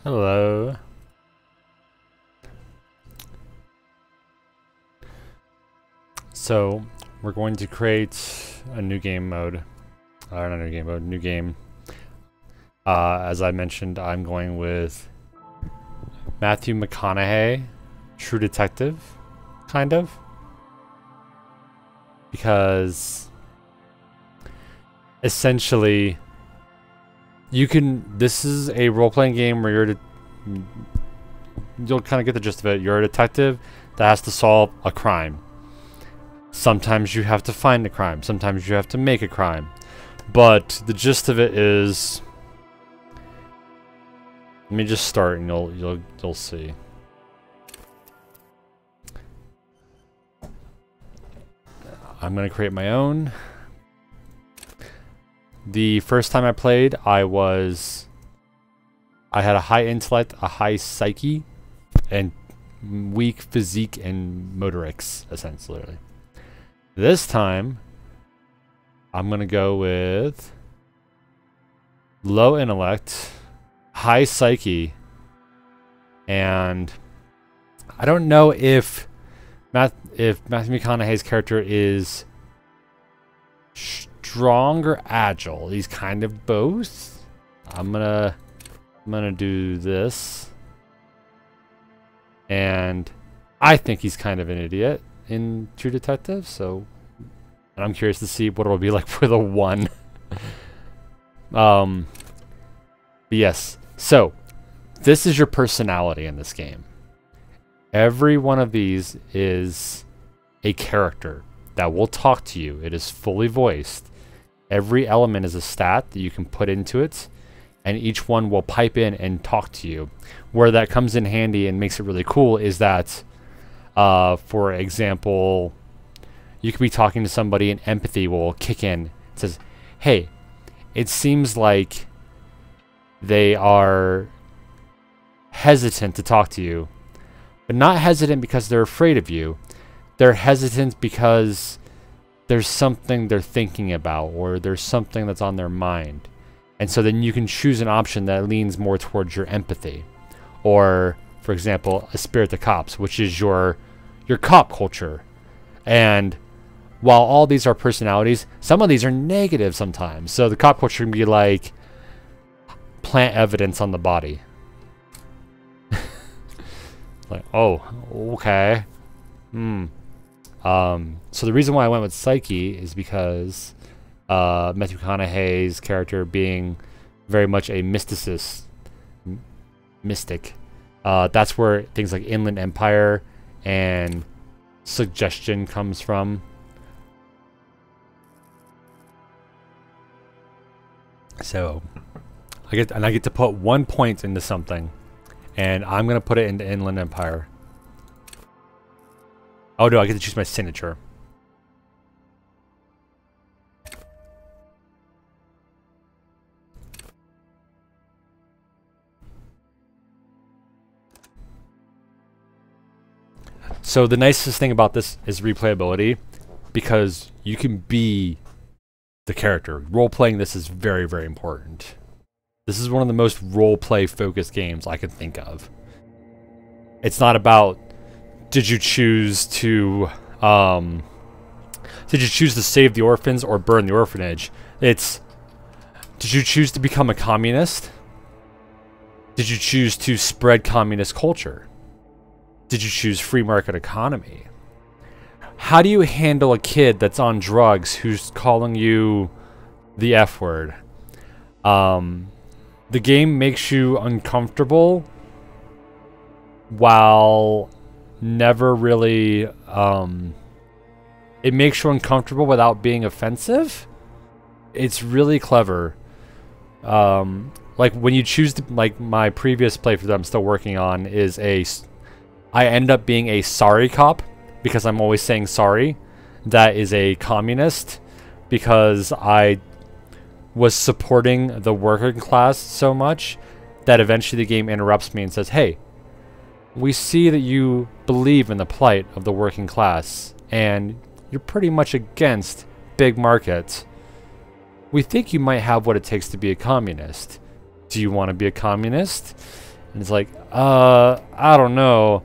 Hello. So, we're going to create a new game mode. Not a new game mode, new game. As I mentioned, I'm going with Matthew McConaughey, True Detective, kind of. Because essentially, this is a role-playing game where you'll kind of get the gist of it. You're a detective that has to solve a crime. Sometimes you have to find a crime. Sometimes you have to make a crime. But the gist of it is, let me just start and you'll see. I'm gonna create my own. The first time I played, I had a high intellect, a high psyche, and weak physique and motorics, essentially. This time, I'm gonna go with low intellect, high psyche, and I don't know if Matthew McConaughey's character is strong or agile. He's kind of both. I'm gonna do this, and I think he's kind of an idiot in True Detective, and I'm curious to see what it'll be like for the one. But yes, so this is your personality in this game. Every one of these is a character that will talk to you. It is fully voiced. Every element is a stat that you can put into it, and each one will pipe in and talk to you. Where that comes in handy and makes it really cool is that, for example, you could be talking to somebody and empathy will kick in. It says, hey, it seems like they are hesitant to talk to you, but not hesitant because they're afraid of you. They're hesitant because there's something they're thinking about, or there's something that's on their mind. And so then you can choose an option that leans more towards your empathy. Or, for example, a Spirit the Cops, which is your cop culture. And while all these are personalities, some of these are negative sometimes. So the cop culture can be like, plant evidence on the body. Like, oh, okay. So the reason why I went with Psyche is because Matthew McConaughey's character being very much a mystic. That's where things like Inland Empire and suggestion comes from. So I get to put 1 point into something, and I'm gonna put it into Inland Empire. Oh no, I get to choose my signature. So the nicest thing about this is replayability, because you can be the character. Role-playing this is very, very important. This is one of the most role-play focused games I can think of. It's not about, did you choose to save the orphans or burn the orphanage? It's, did you choose to become a communist? Did you choose to spread communist culture? Did you choose free market economy? How do you handle a kid that's on drugs who's calling you the F word? The game makes you uncomfortable while never really, it makes you uncomfortable without being offensive. It's really clever. Like when you choose to, like my previous playthrough that I'm still working on is I end up being a sorry cop because I'm always saying sorry. That is a communist because I was supporting the working class so much that eventually the game interrupts me and says, hey, we see that you believe in the plight of the working class and you're pretty much against big market. We think you might have what it takes to be a communist. Do you want to be a communist? And it's like, I don't know.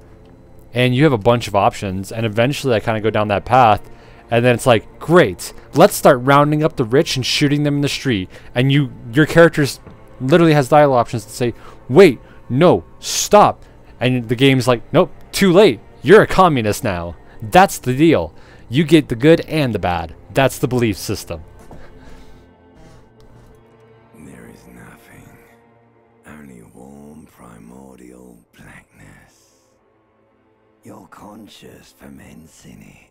And you have a bunch of options, and eventually I kind of go down that path, and then it's like, great, let's start rounding up the rich and shooting them in the street. And your characters literally has dialogue options to say, wait, no, stop. And the game's like, nope, too late. You're a communist now. That's the deal. You get the good and the bad. That's the belief system. There is nothing, only warm primordial blackness. Your conscious ferments in it,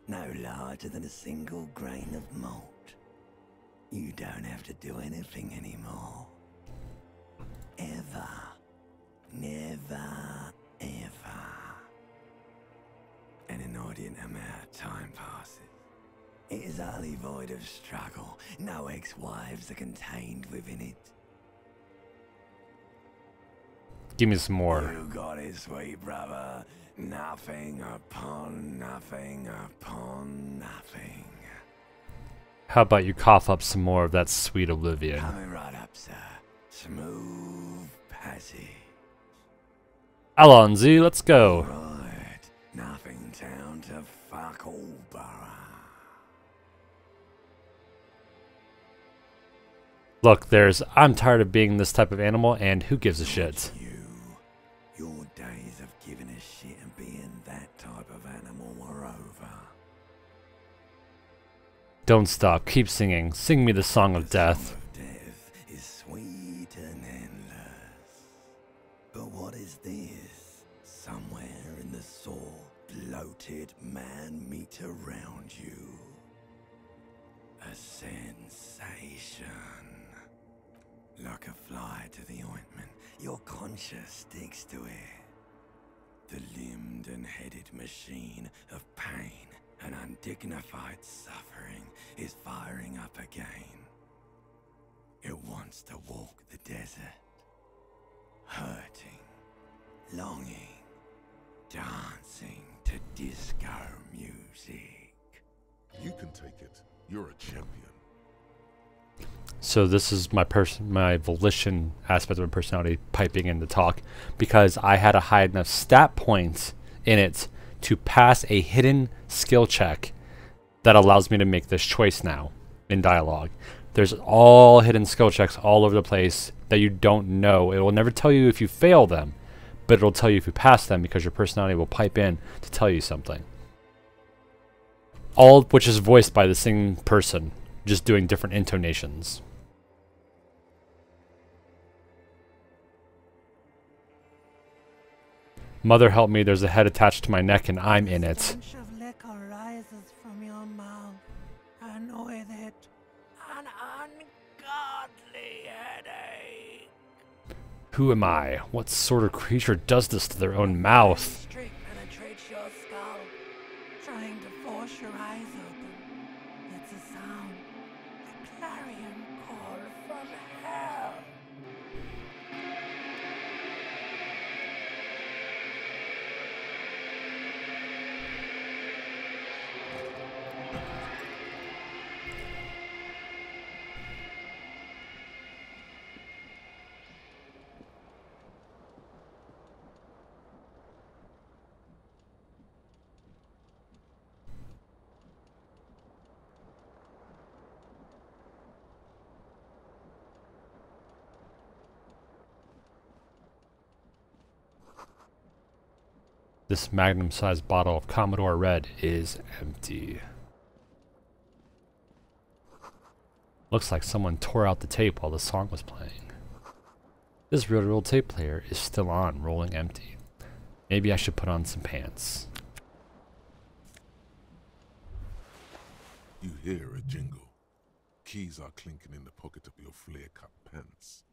no larger than a single grain of malt. You don't have to do anything anymore. Ever. Never, ever. An inordinate amount of time passes. It is utterly void of struggle. No ex-wives are contained within it. Give me some more. You got it, sweet brother. Nothing upon nothing upon nothing. How about you cough up some more of that sweet oblivion? Coming right up, sir. Smooth passage. Alonzi, let's go. Right. Nothing town to fuck all borough. Look, I'm tired of being this type of animal, and who gives a shit? Your days of giving a shit and being that type of animal are over. Don't stop. Keep singing. Sing me the song of death. Song of death is sweet and endless. But what is this? Somewhere in the soul, bloated man meet around you. A sensation. Like a fly to the ointment, your conscience sticks to it. The limbed and headed machine of pain and undignified suffering is firing up again. It wants to walk the desert, hurting, longing, dancing to disco music. You can take it. You're a champion. So this is my volition aspect of my personality piping in to talk, because I had a high enough stat points in it to pass a hidden skill check that allows me to make this choice now in dialogue. There's all hidden skill checks all over the place that you don't know. It will never tell you if you fail them, but it'll tell you if you pass them, because your personality will pipe in to tell you something. All which is voiced by the same person, just doing different intonations. Mother help me, there's a head attached to my neck and I'm in it. A bunch of liquor rises from your mouth, and with it, an ungodly headache. Who am I? What sort of creature does this to their own mouth? Streak penetrates your skull, trying to force your eyes open. It's a sound, a clarion call from hell. This magnum-sized bottle of Commodore Red is empty. Looks like someone tore out the tape while the song was playing. This reel-to-reel tape player is still on, rolling empty. Maybe I should put on some pants. You hear a jingle. Keys are clinking in the pocket of your flare-cut pants.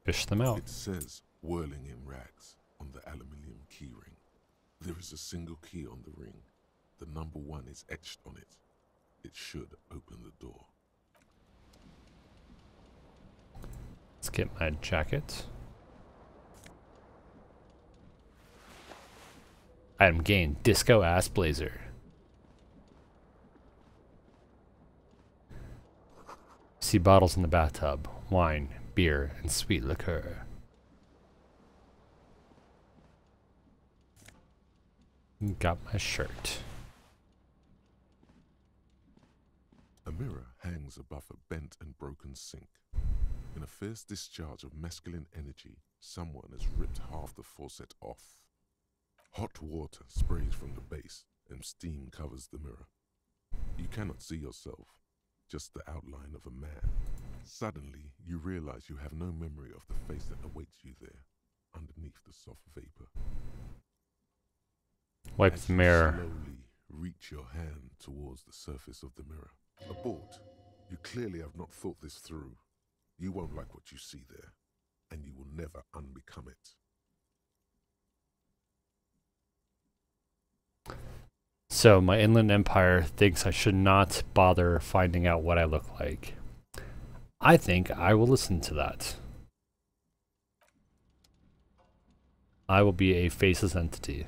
Fish them out. It says, whirling in rags, on the aluminium keyring. There is a single key on the ring. The number 1 is etched on it. It should open the door. Let's get my jacket. Item gained, disco ass blazer. See bottles in the bathtub, wine, beer, and sweet liqueur. Got my shirt. A mirror hangs above a bent and broken sink. In a fierce discharge of masculine energy, someone has ripped half the faucet off. Hot water sprays from the base, and steam covers the mirror. You cannot see yourself, just the outline of a man. Suddenly, you realize you have no memory of the face that awaits you there, underneath the soft vapor. Wipe As the you mirror. slowly reach your hand towards the surface of the mirror. Abort. You clearly have not thought this through. You won't like what you see there, and you will never unbecome it. So my Inland Empire thinks I should not bother finding out what I look like. I think I will listen to that. I will be a faceless entity.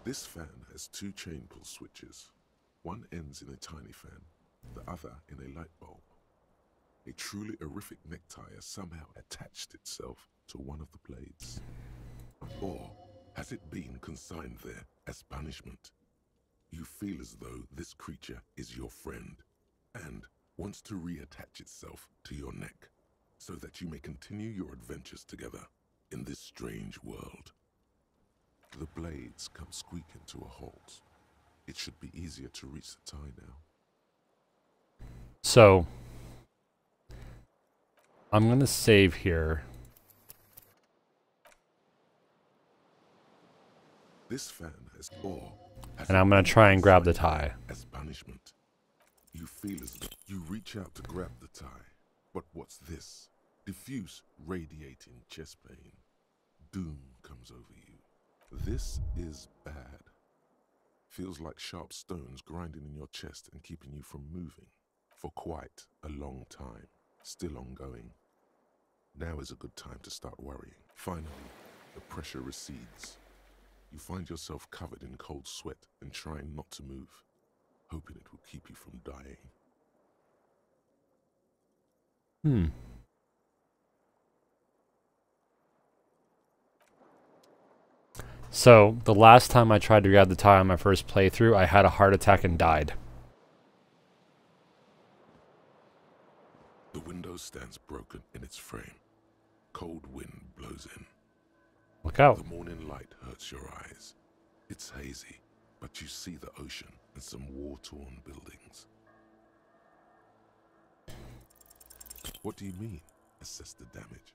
This fan has two chain pull switches. One ends in a tiny fan, the other in a light bulb. A truly horrific necktie has somehow attached itself to one of the blades. Or has it been consigned there as punishment? You feel as though this creature is your friend and wants to reattach itself to your neck so that you may continue your adventures together in this strange world. The blades come squeaking to a halt. It should be easier to reach the tie now. So I'm gonna save here. This fan has And I'm gonna try and grab the tie. as punishment. You feel as though you reach out to grab the tie. But what's this? Diffuse, radiating chest pain. Doom comes over you. This is bad. Feels like sharp stones grinding in your chest and keeping you from moving for quite a long time. Still ongoing. Now is a good time to start worrying. Finally, the pressure recedes. You find yourself covered in cold sweat and trying not to move, hoping it will keep you from dying. So the last time I tried to grab the tie on my first playthrough, I had a heart attack and died. The window stands broken in its frame. Cold wind blows in. Look out. The morning light hurts your eyes. It's hazy, but you see the ocean and some war-torn buildings. What do you mean, assess the damage?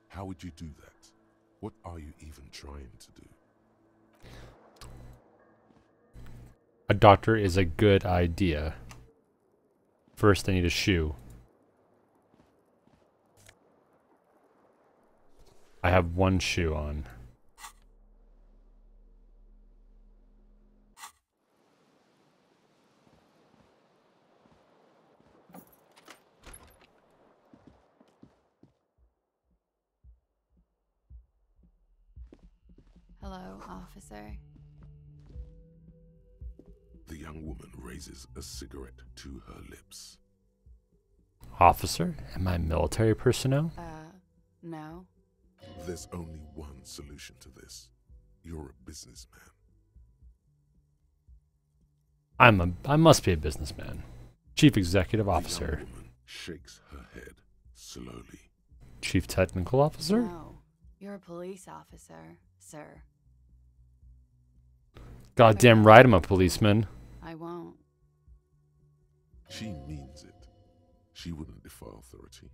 How would you do that? What are you even trying to do? A doctor is a good idea. First, I need a shoe. I have one shoe on. Hello, officer. The young woman raises a cigarette to her lips. Officer? Am I military personnel? No. There's only one solution to this. You're a businessman. I must be a businessman. Chief Executive The young Officer. woman shakes her head slowly. Chief Technical Officer? No. You're a police officer, sir. Goddamn right I'm a policeman. I won't. She means it. She wouldn't defy authority,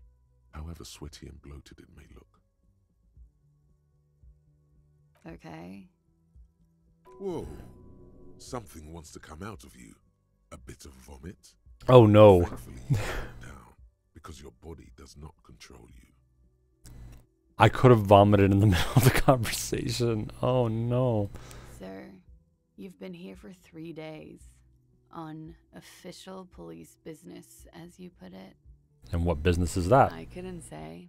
however sweaty and bloated it may look. Okay. Whoa. Something wants to come out of you. A bit of vomit. Oh no. Thankfully, you calm down, because your body does not control you. I could have vomited in the middle of the conversation. Oh no. Sir, you've been here for 3 days. On official police business, as you put it. And what business is that? I couldn't say.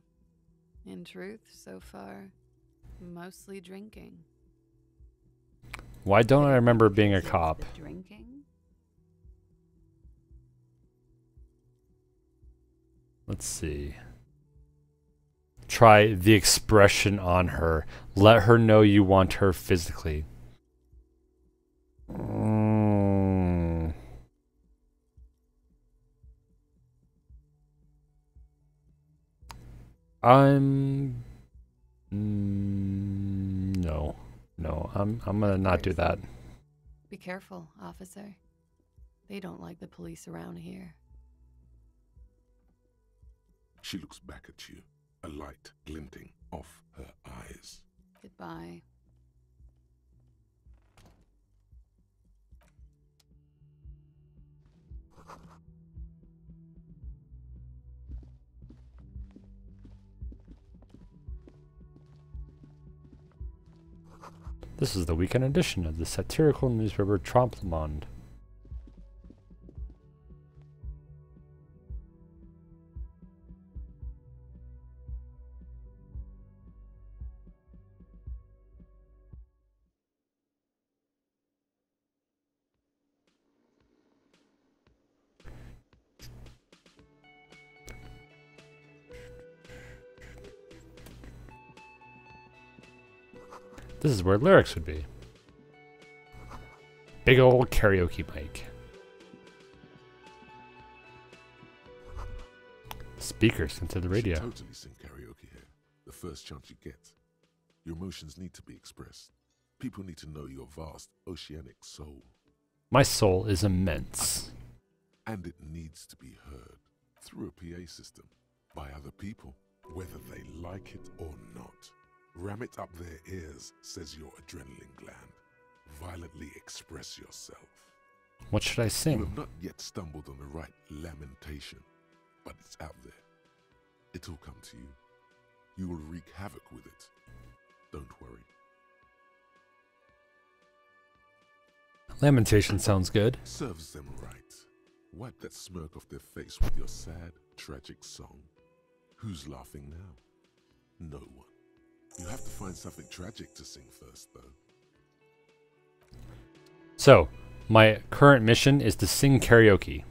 In truth, so far, mostly drinking. Why don't I remember being a Is it cop? the drinking? Let's see. Try the expression on her. Let her know you want her physically. I'm gonna not do that. Be careful, officer. They don't like the police around here. She looks back at you, a light glinting off her eyes. Goodbye. This is the weekend edition of the satirical newspaper Trompe le Monde. This is where lyrics would be. Big old karaoke mic. Speakers into the radio. Totally sing karaoke here. The first chance you get. Your emotions need to be expressed. People need to know your vast oceanic soul. My soul is immense. And it needs to be heard through a PA system by other people, whether they like it or not. Ram it up their ears, says your adrenaline gland. Violently express yourself. What should I You sing? have not yet stumbled on the right lamentation, but it's out there. It'll come to you. You will wreak havoc with it. Don't worry. Lamentation sounds good. Serves them right. Wipe that smirk off their face with your sad, tragic song. Who's laughing now? No one. You have to find something tragic to sing first, though. So, my current mission is to sing karaoke.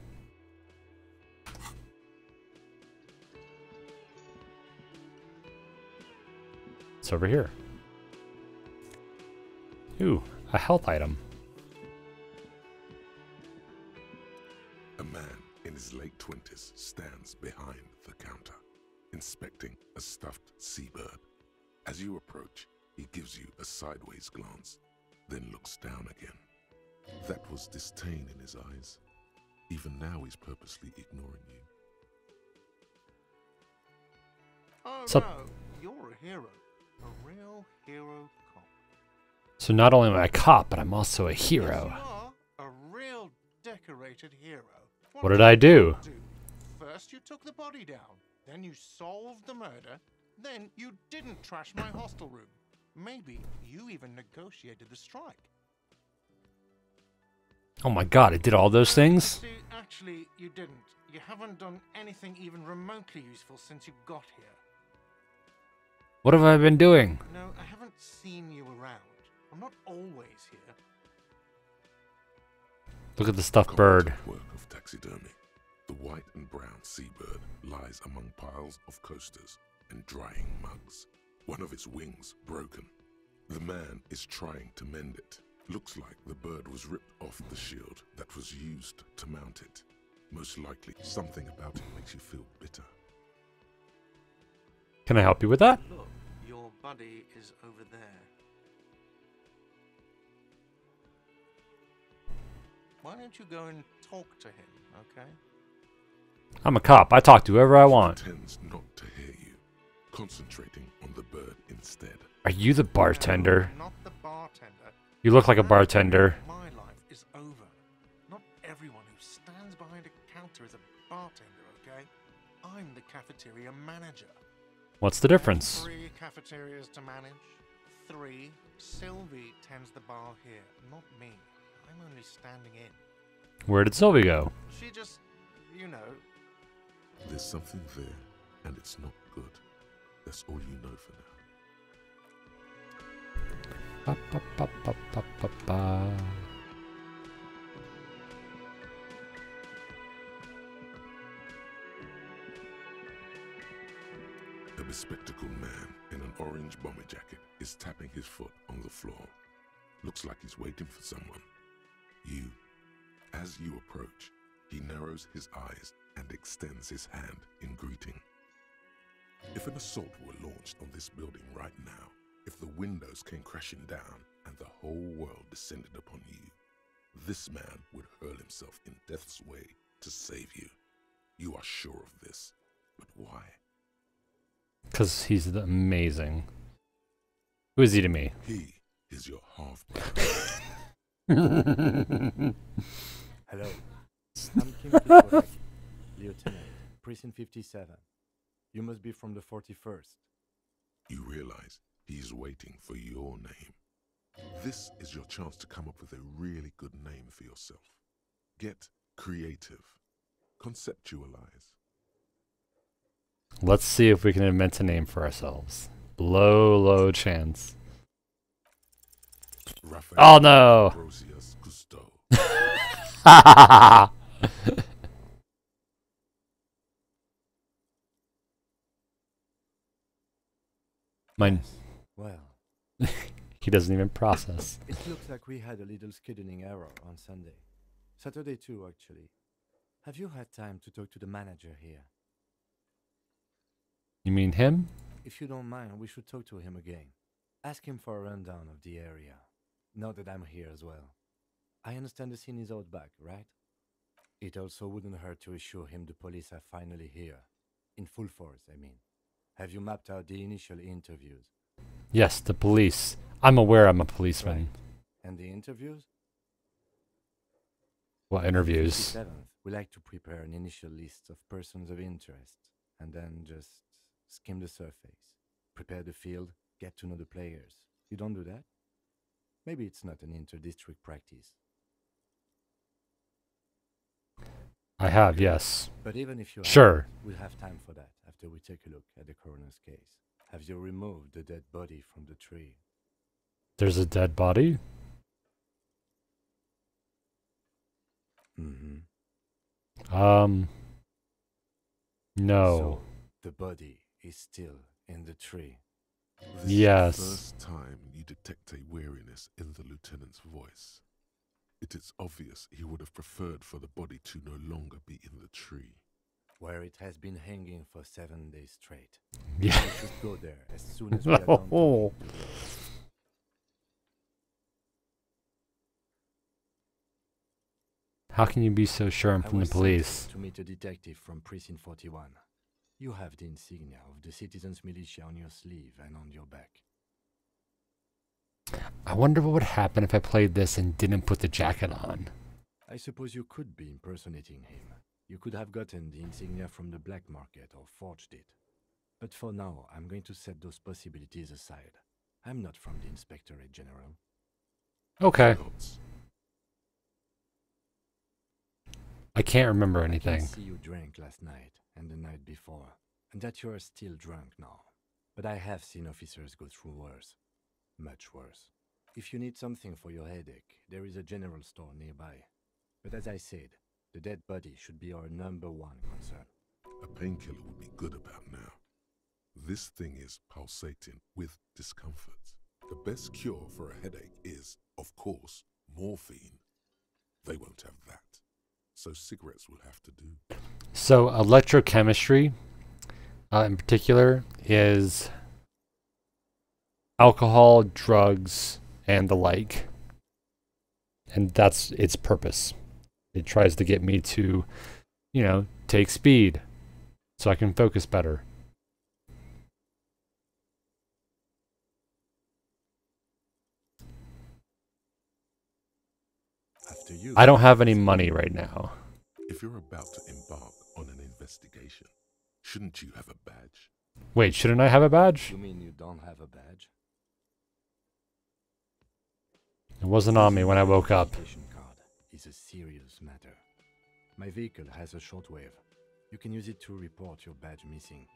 It's over here. Ooh, a health item. A man in his late 20s stands behind the counter, inspecting a stuffed seabird. As you approach, he gives you a sideways glance, then looks down again. That was disdain in his eyes. Even now he's purposely ignoring you. Oh So- no, you're a hero. A real hero cop. So not only am I a cop, but I'm also a Yes, hero. you are a real decorated hero. What did I do? First you took the body down, then you solved the murder, then you didn't trash my hostel room. Maybe you even negotiated the strike. Oh my god, I did all those things? See, actually, you didn't. You haven't done anything even remotely useful since you got here. What have I been doing? No, I haven't seen you around. I'm not always here. Look at the stuffed bird. Competent work of taxidermy. The white and brown seabird lies among piles of coasters and drying mugs. One of its wings broken. The man is trying to mend it. Looks like the bird was ripped off the shield that was used to mount it. Most likely, something about it makes you feel bitter. Can I help you with that? Look, your buddy is over there. Why don't you go and talk to him, okay? I'm a cop. I talk to whoever I want. Pretends not to hear you, concentrating on the bird instead. Are you the bartender? No, not the bartender. You look like a bartender. My life is over. Not everyone who stands behind a counter is a bartender, okay? I'm the cafeteria manager. What's the difference? 3 cafeterias to manage. 3. Sylvie tends the bar here, not me. I'm only standing in. Where did Sylvie go? She just, you know. There's something there, and it's not good. That's all you know for now. Ba, ba, ba, ba, ba, ba, ba. A bespectacled man in an orange bomber jacket is tapping his foot on the floor. Looks like he's waiting for someone. As you approach, he narrows his eyes and extends his hand in greeting. If an assault were launched on this building right now, if the windows came crashing down and the whole world descended upon you, this man would hurl himself in death's way to save you. You are sure of this, but why? Because he's amazing. Who is he to me? He is your half-brother. Hello. I'm Kim Kikoraki, Lieutenant, Precinct 57. You must be from the 41st. You realize he's waiting for your name. This is your chance to come up with a really good name for yourself. Get creative. Conceptualize. Let's see if we can invent a name for ourselves. Low chance. Raphael Oh no! Ambrosius Cousteau. Mine. Well, He doesn't even process. it looks like we had a little scheduling error on Sunday. Saturday too, actually. Have you had time to talk to the manager here? You mean him? If you don't mind, we should talk to him again. Ask him for a rundown of the area. Now that I'm here as well. I understand the scene is out back, right? It also wouldn't hurt to assure him the police are finally here. In full force, I mean. Have you mapped out the initial interviews? Yes, the police. I'm aware I'm a policeman. And the interviews? What interviews? 57th, we like to prepare an initial list of persons of interest, and then just skim the surface. Prepare the field, get to know the players. You don't do that? Maybe it's not an inter-district practice. I have, yes. But even if you Sure. haven't, we'll have time for that after we take a look at the coroner's case. Have you removed the dead body from the tree? There's a dead body? Mm-hmm. No. So, the body is still in the tree. This Yes. is the first time you detect a weariness in the lieutenant's voice. It is obvious he would have preferred for the body to no longer be in the tree. Where it has been hanging for 7 days straight. Yeah. We should go there as soon as we are done talking to the- How can you be so sure I'm I from the was sent police? to meet a detective from Precinct 41. You have the insignia of the Citizens Militia on your sleeve and on your back. I wonder what would happen if I played this and didn't put the jacket on. I suppose you could be impersonating him. You could have gotten the insignia from the black market or forged it. But for now, I'm going to set those possibilities aside. I'm not from the Inspectorate General. Okay. Notes. I can't remember I anything. can see you drank last night and the night before, and that you are still drunk now. But I have seen officers go through worse. Much worse. If you need something for your headache, there is a general store nearby. But as I said, the dead body should be our #1 concern. A painkiller would be good about now. This thing is pulsating with discomfort. The best cure for a headache is, of course, morphine. They won't have that. So cigarettes will have to do. So electrochemistry, in particular, is alcohol, drugs, and the like. And that's its purpose. It tries to get me to, you know, take speed so I can focus better. After you. I don't have any money right now. If you're about to embark on an investigation, shouldn't you have a badge? Wait, shouldn't I have a badge? You mean you don't have a badge? It wasn't on me when I woke up. Identification card is a serious matter. My vehicle has a shortwave. You can use it to report your badge missing.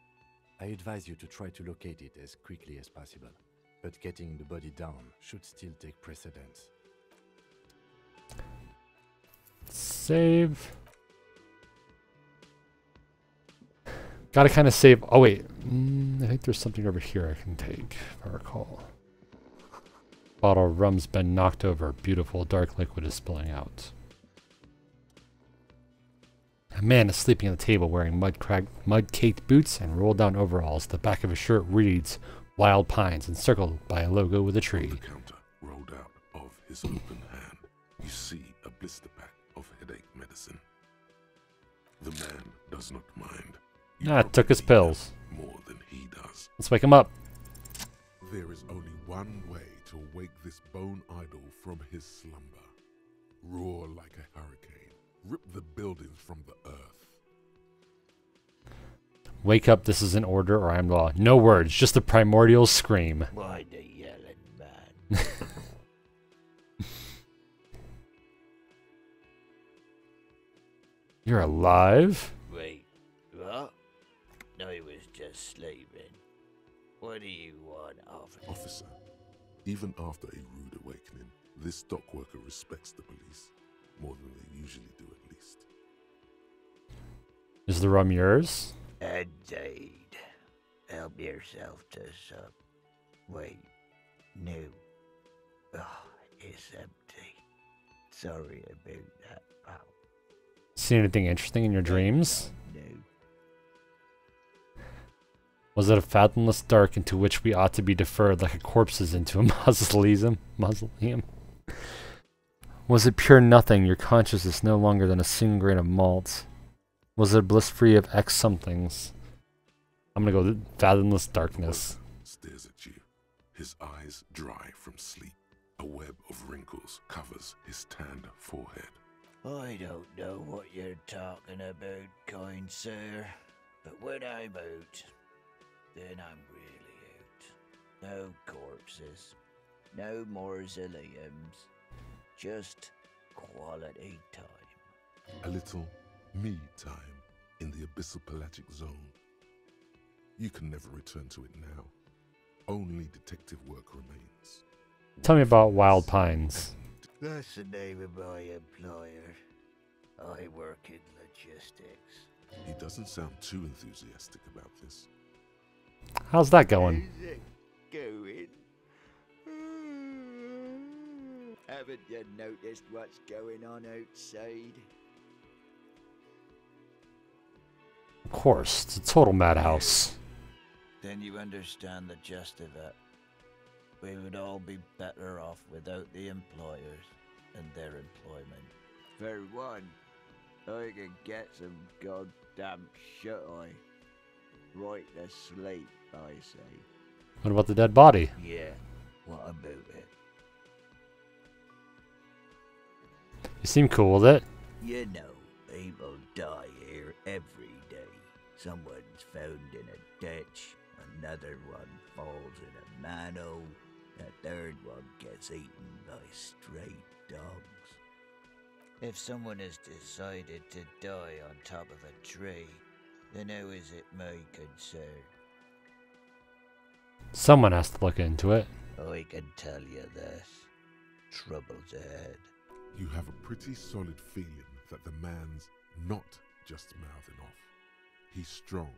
I advise you to try to locate it as quickly as possible, but getting the body down should still take precedence. Save. Gotta kind of save. Oh, wait. If think there's something over here I can take, if I recall. Bottle of rum's been knocked over. Beautiful dark liquid is spilling out. A man is sleeping at the table wearing mud-caked boots and rolled-down overalls. The back of his shirt reads Wild Pines, encircled by a logo with a On tree. the counter, rolled out of his open hand, you see a blister pack of headache medicine. The man does not mind. You Ah, took his probably need pills. them more than he does. Let's wake him up. There is only one way to wake this bone idol from his slumber. Roar like a hurricane. Rip the buildings from the earth. Wake up, this is an order or I'm law. No words, just a primordial scream. Why the yelling, man? You're alive? Wait, what? I was just sleeping. What do you want of me? Officer, even after a rude awakening, this dock worker respects the police more than they usually do, at least. Is the rum yours? Indeed. Help yourself to some. Wait, no. Oh, it's empty. Sorry about that, pal. See anything interesting in your dreams? No. Was it a fathomless dark into which we ought to be deferred like a corpses into a mausoleum? Was it pure nothing, your consciousness no longer than a single grain of malt? Was it bliss free of X somethings? I'm gonna go with fathomless darkness. Stares at you, his eyes dry from sleep. A web of wrinkles covers his tanned forehead. I don't know what you're talking about, kind sir. But when I'm out, then I'm really out. No corpses, no mausoleums, just quality time. A little me time in the abyssal pelagic zone. You can never return to it now. Only detective work remains. Tell me about Wild Pines. That's the name of my employer. I work in logistics. He doesn't sound too enthusiastic about this. How's that going? How's it going? Haven't you noticed what's going on outside? Of course, it's a total madhouse. Then you understand the gist of it. We would all be better off without the employers and their employment. For one, I can get some goddamn shut-eye. Right to sleep, I say. What about the dead body? Yeah, what about it? You seem cool with it. You know, people die here every day. Someone's found in a ditch, another one falls in a manhole, a third one gets eaten by stray dogs. If someone has decided to die on top of a tree, then how is it my concern? Someone has to look into it. I can tell you this. Trouble's ahead. You have a pretty solid feeling that the man's not just mouthing off. He's strong,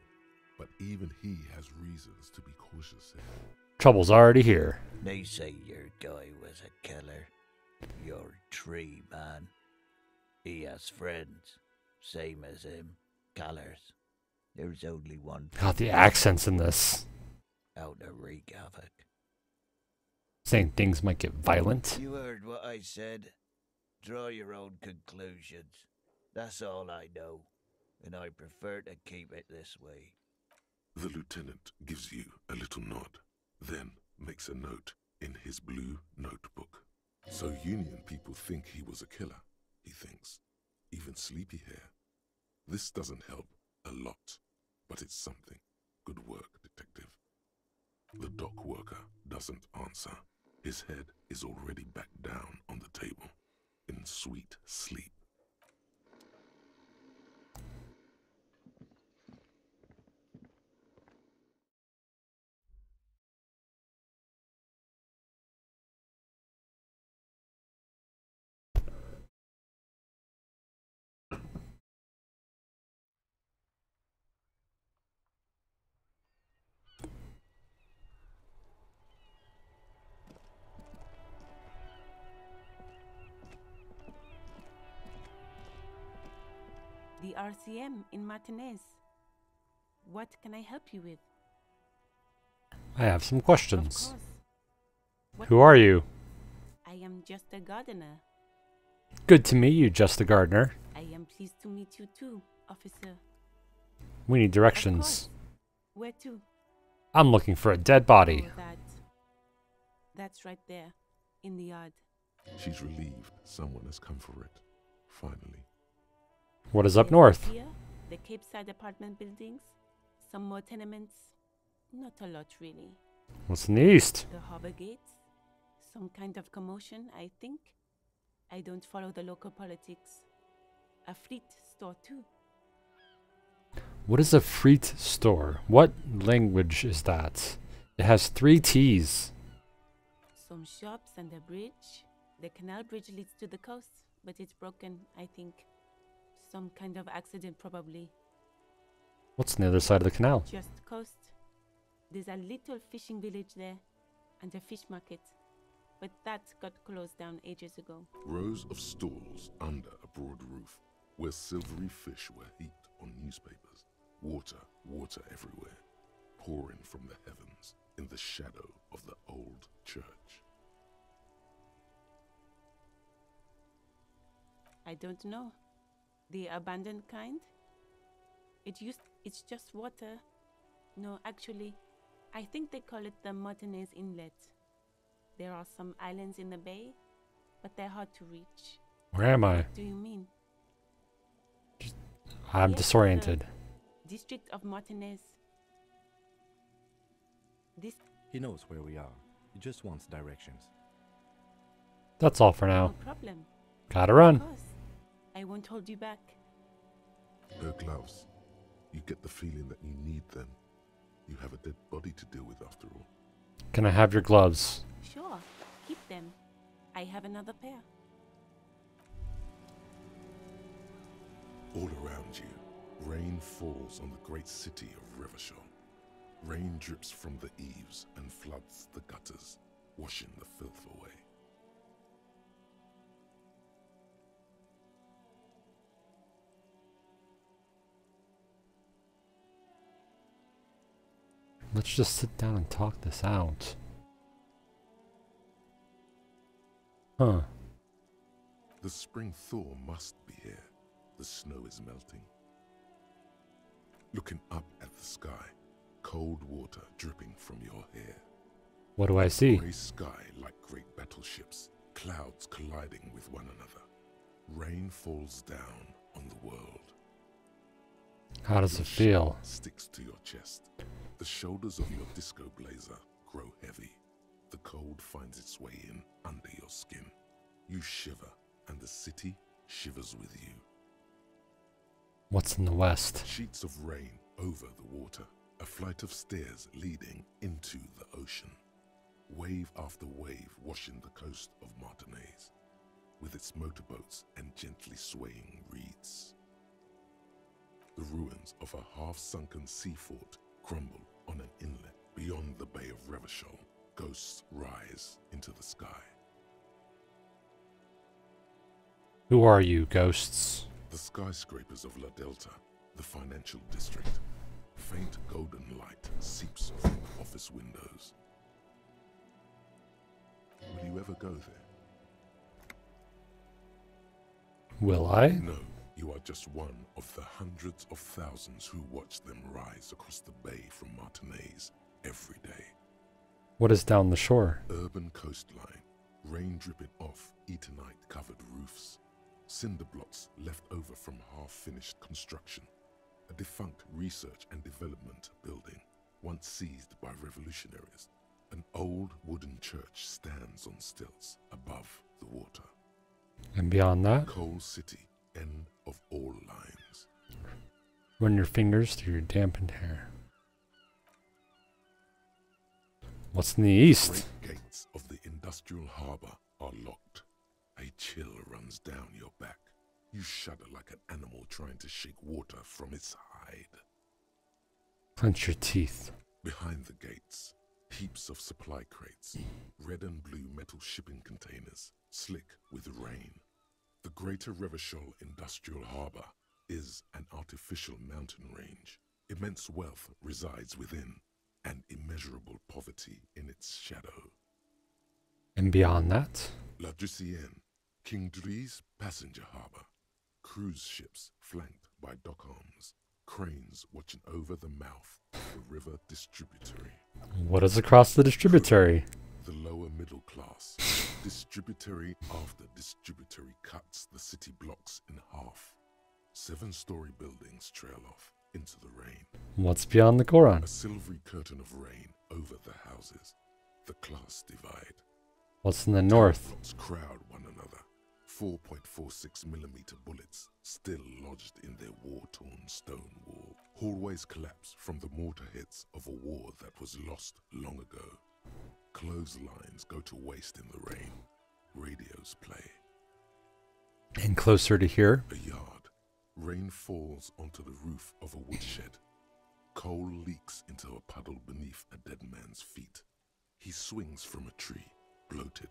but even he has reasons to be cautious here. Trouble's already here. They say your guy was a killer. Your tree man. He has friends, same as him, Callers. There's only one God, the accents in this. out to wreak havoc. Saying things might get violent. You heard what I said. Draw your own conclusions. That's all I know, and I prefer to keep it this way. The lieutenant gives you a little nod, then makes a note in his blue notebook. So Union people think he was a killer, he thinks. Even Sleepyhair. This doesn't help a lot, but it's something. Good work, detective. The dock worker doesn't answer. His head is already back down on the table, in sweet sleep. The RCM in Martinez. What can I help you with? I have some Of questions. course. What Who are you? I am just a gardener. Good to meet you, Just the Gardener. I am pleased to meet you too, officer. We need Of directions. course. Where to? I'm looking for a dead body. Oh, that's right there, in the yard. She's relieved someone has come for it. Finally. What is up There's north? Here, the Cape Side apartment buildings, some more tenements. Not a lot, really. What's in the east? The harbor gates, some kind of commotion, I think. I don't follow the local politics. A fleet store, too. What is a Freet store? What language is that? It has 3 T's. Some shops and a bridge. The canal bridge leads to the coast, but it's broken, I think. Some kind of accident, probably. What's on the other side of the canal? Just coast. There's a little fishing village there, and a fish market. But that got closed down ages ago. Rows of stalls under a broad roof, where silvery fish were heaped on newspapers. Water, water everywhere, pouring from the heavens in the shadow of the old church. I don't know. The abandoned kind? It's just water. No, actually, I think they call it the Martinez Inlet. There are some islands in the bay, but they're hard to reach. Where am I? What do you mean? I'm Yes, disoriented. District of Martinez. This He knows where we are. He just wants directions. That's all for no now. problem. Gotta Of run. course. I won't hold you back. Her gloves. You get the feeling that you need them. You have a dead body to deal with after all. Can I have your gloves? Sure, keep them. I have another pair. All around you, rain falls on the great city of Revachol. Rain drips from the eaves and floods the gutters, washing the filth away. Let's just sit down and talk this out. Huh. The spring thaw must be here. The snow is melting. Looking up at the sky, cold water dripping from your hair. What do I see? Grey sky like great battleships, clouds colliding with one another. Rain falls down on the world. How does Your it feel? shirt sticks to your chest. The shoulders of your disco blazer grow heavy. The cold finds its way in under your skin. You shiver, and the city shivers with you. What's in the west? Sheets of rain over the water, a flight of stairs leading into the ocean. Wave after wave washing the coast of Martinez, with its motorboats and gently swaying reeds. The ruins of a half-sunken sea fort crumble on an inlet beyond the Bay of Revachol. Ghosts rise into the sky. Who are you, ghosts? The skyscrapers of La Delta, the financial district. Faint golden light seeps from office windows. Will you ever go there? Will I? No, you are just one of the hundreds of thousands who watch them rise across the bay from Martinez every day. What is down the shore? Urban coastline, rain dripping off Eternite-covered roofs. Cinder blocks left over from half-finished construction. A defunct research and development building, once seized by revolutionaries. An old wooden church stands on stilts above the water. And beyond that? Coal City, end of all lines. Run your fingers through your dampened hair. What's in the east? Great gates of the industrial harbor are locked. A chill runs down your back. You shudder like an animal trying to shake water from its hide. Clench your teeth. Behind the gates, heaps of supply crates, red and blue metal shipping containers, slick with rain. The greater Revachol industrial harbor, is an artificial mountain range. Immense wealth resides within, and immeasurable poverty in its shadow. And beyond that? La Drusienne, King Dri's passenger harbor. Cruise ships flanked by dock arms. Cranes watching over the mouth of the river distributary. What is across the distributary? The lower middle class. Distributary after distributary cuts the city blocks in half. 7-story buildings trail off into the rain. What's beyond the Goron? A silvery curtain of rain over the houses. The class divide. What's in the north? Blocks crowd one another. 4.46mm bullets still lodged in their war-torn stone wall. Hallways collapse from the mortar hits of a war that was lost long ago. Clotheslines go to waste in the rain. Radios play. And closer to here? A yard. Rain falls onto the roof of a woodshed. Coal leaks into a puddle beneath a dead man's feet. He swings from a tree, bloated.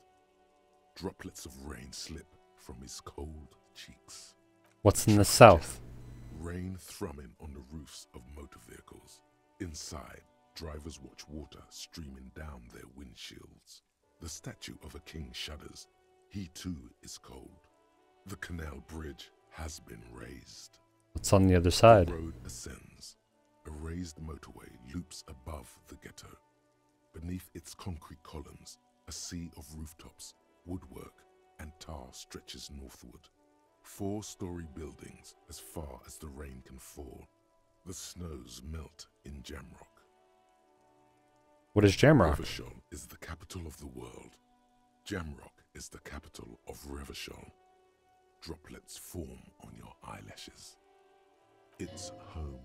Droplets of rain slip from his cold cheeks. What's in the south? Rain thrumming on the roofs of motor vehicles. Inside, drivers watch water streaming down their windshields. The statue of a king shudders. He too is cold. The canal bridge has been raised. What's on the other side? The road ascends. A raised motorway loops above the ghetto. Beneath its concrete columns, a sea of rooftops, woodwork, and tar stretches northward. 4-story buildings as far as the rain can fall. The snows melt in Jamrock. What is Jamrock? Revachol is the capital of the world. Jamrock is the capital of Revachol. Droplets form on your eyelashes. It's home.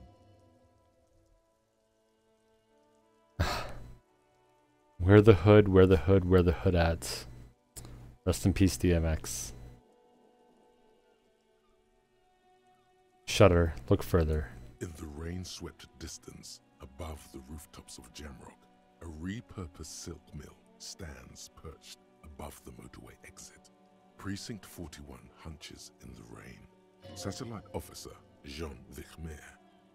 Where the hood, where the hood, where the hood at? Rest in peace, DMX. Shudder, look further. In the rain-swept distance, above the rooftops of Jamrock, a repurposed silk mill stands perched above the motorway exit. Precinct 41 hunches in the rain. Satellite officer Jean Vichmer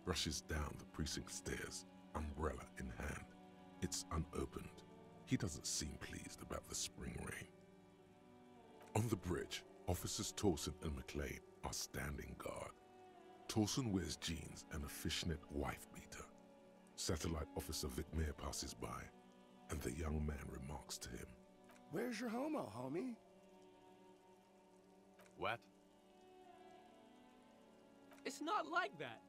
rushes down the precinct stairs, umbrella in hand. It's unopened. He doesn't seem pleased about the spring rain. On the bridge, officers Torsen and McLean are standing guard. Torsen wears jeans and a fishnet wife-beater. Satellite officer Vichmer passes by, and the young man remarks to him, "Where's your homo, homie?" What? It's not like that.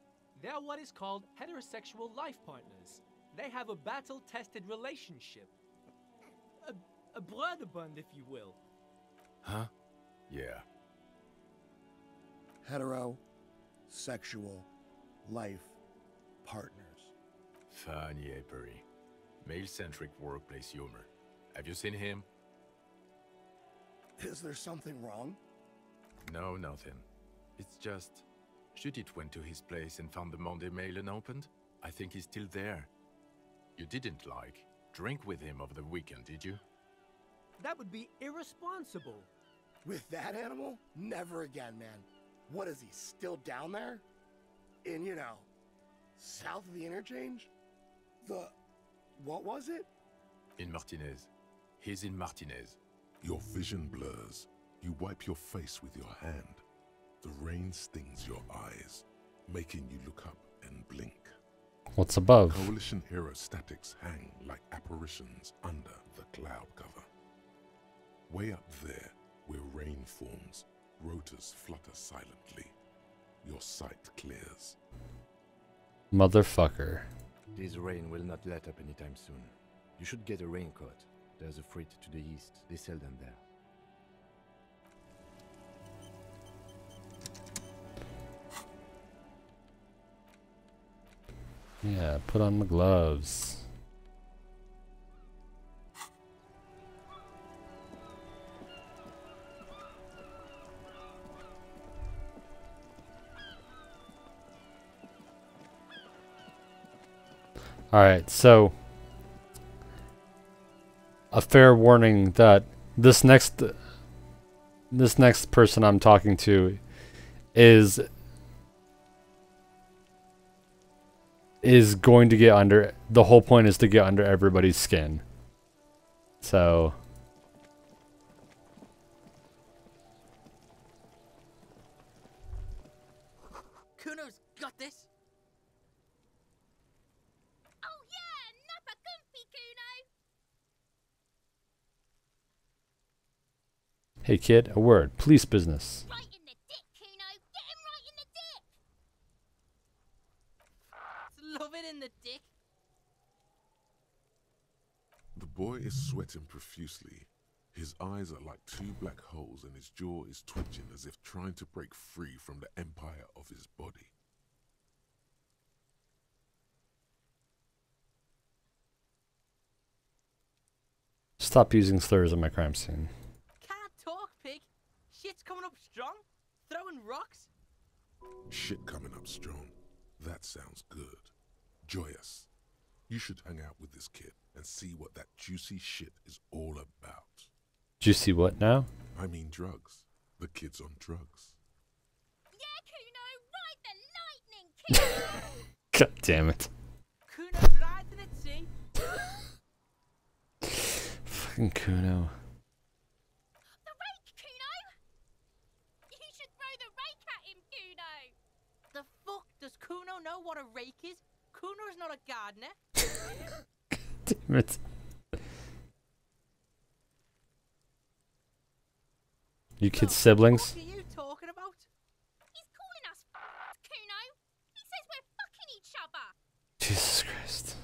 They're what is called heterosexual life partners. They have a battle-tested relationship. A blood bond, if you will. Huh? Yeah. Sexual life partners. Funny apery. Male-centric workplace humor. Have you seen him? Is there something wrong? No, nothing. It's just... Judith went to his place and found the Monday mail unopened. I think he's still there. You didn't, drink with him over the weekend, did you? That would be irresponsible. With that animal? Never again, man. What is he, still down there? In, south of the interchange? What was it? In Martinez. He's in Martinez. Your vision blurs. You wipe your face with your hand. The rain stings your eyes, making you look up and blink. What's above? Coalition aerostatics hang like apparitions under the cloud cover. Way up there, where rain forms, rotors flutter silently. Your sight clears. Motherfucker. This rain will not let up anytime soon. You should get a raincoat. There's a freight to the east. They sell them there. Yeah, put on the gloves. Alright, so a fair warning that this next person I'm talking to is is going to get under. The whole point is to get under everybody's skin. So. Kuno's got this. Oh yeah, nappa comfy, Kuno. Hey kid, a word. Police business. Right in the dick, Kuno. Get him right in the dick. Love it in the dick. The boy is sweating profusely. His eyes are like two black holes and his jaw is twitching as if trying to break free from the empire of his body. Stop using slurs on my crime scene. Can't talk, pig. Shit's coming up strong. Throwing rocks. Shit coming up strong. That sounds good. Joyous. You should hang out with this kid and see what that juicy shit is all about. Juicy what now? I mean drugs. The kid's on drugs. Yeah, Kuno, ride the lightning, Kuno. God damn it. Kuno's riding at sea. Fucking Kuno. The rake, Kuno. You should throw the rake at him, Kuno. The fuck does Kuno know what a rake is? Kuno's not a gardener. Damn it. You kids' siblings? What are you talking about? He's calling us Kuno. He says we're fucking each other. Jesus Christ.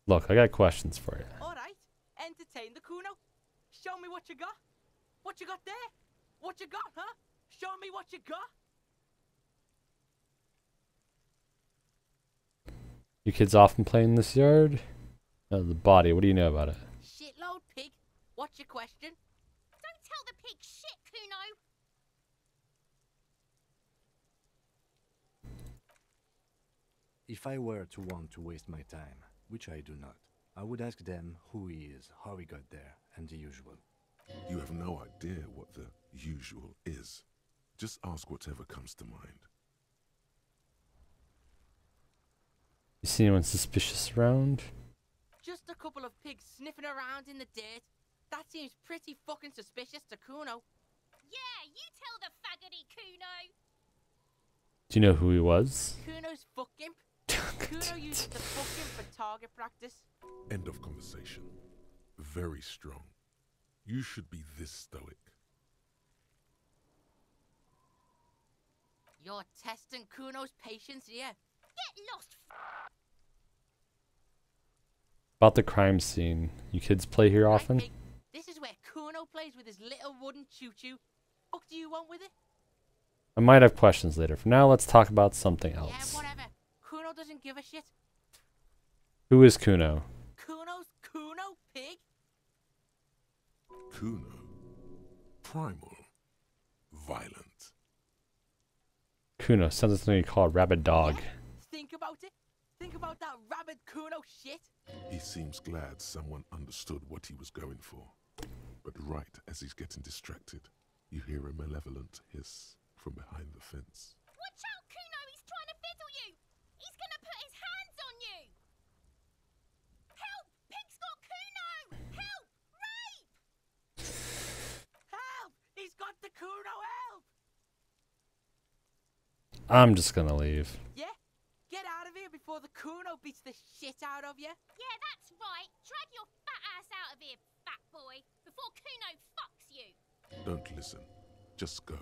Look, I got questions for you. Alright, entertain the Kuno. Show me what you got. What you got there? What you got, huh? Show me what you got. You kids often play in this yard? Oh, the body, what do you know about it? Shitload, pig. What's your question? Don't tell the pig shit, Kuno. If I were to want to waste my time, which I do not, I would ask them who he is, how he got there, and the usual. You have no idea what the usual is. Just ask whatever comes to mind. You see anyone suspicious around? Just a couple of pigs sniffing around in the dirt. That seems pretty fucking suspicious to Kuno. Yeah, you tell the faggoty, Kuno. Do you know who he was? Kuno's fuck imp. Kuno uses the fuck imp for target practice. End of conversation. Very strong. You should be this stoic. You're testing Kuno's patience here. Get lost. About the crime scene. You kids play here often? Right, pig. This is where Kuno plays with his little wooden choo-choo. What do you want with it? I might have questions later. For now, let's talk about something else. Yeah, whatever. Kuno doesn't give a shit. Who is Kuno? Kuno's Kuno, pig. Kuno. Primal. Violent. Kuno sounds like something you call a rabid dog. Yeah? Think about it. Think about that rabid Kuno shit. He seems glad someone understood what he was going for. But right as he's getting distracted, you hear a malevolent hiss from behind the fence. Watch out, Kuno. He's trying to fiddle you. He's going to put his hands on you. Help! Pig's got Kuno. Help! Rape! Help! He's got the Kuno, help! I'm just gonna leave. Yeah? Get out of here before the Kuno beats the shit out of you. Yeah, that's right. Drag your fat ass out of here, fat boy, before Kuno fucks you. Don't listen. Just go.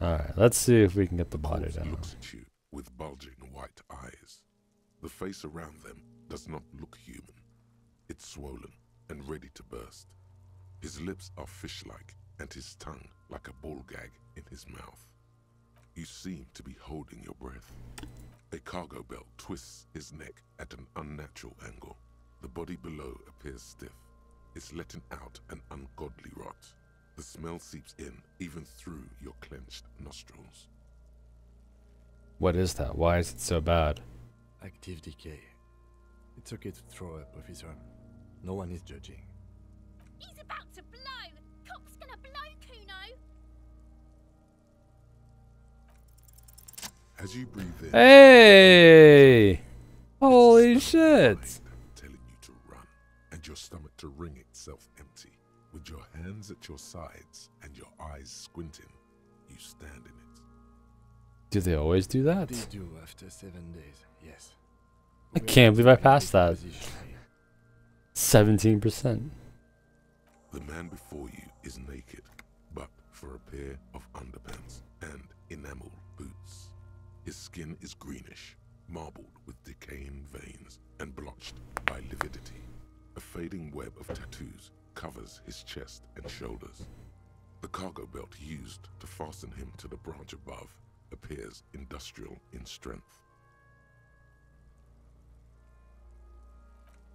Alright, let's see if we can get the body Corpse down. looks at you with bulging white eyes. The face around them does not look human. It's swollen and ready to burst. His lips are fish-like and his tongue like a ball gag in his mouth. You seem to be holding your breath. A cargo belt twists his neck at an unnatural angle. The body below appears stiff. It's letting out an ungodly rot. The smell seeps in even through your clenched nostrils. What is that? Why is it so bad? Active decay. It's okay to throw up, officer. No one is judging. to blow. Cop's gonna blow, Kuno. As you breathe in, Hey! Holy shit! telling you to run, and your stomach to wring itself empty. With your hands at your sides and your eyes squinting, you stand in it. Do they always do that? They do after 7 days, yes. I can't believe I passed that. 17%. The man before you is naked, but for a pair of underpants and enamel boots. His skin is greenish, marbled with decaying veins and blotched by lividity. A fading web of tattoos covers his chest and shoulders. The cargo belt used to fasten him to the branch above appears industrial in strength.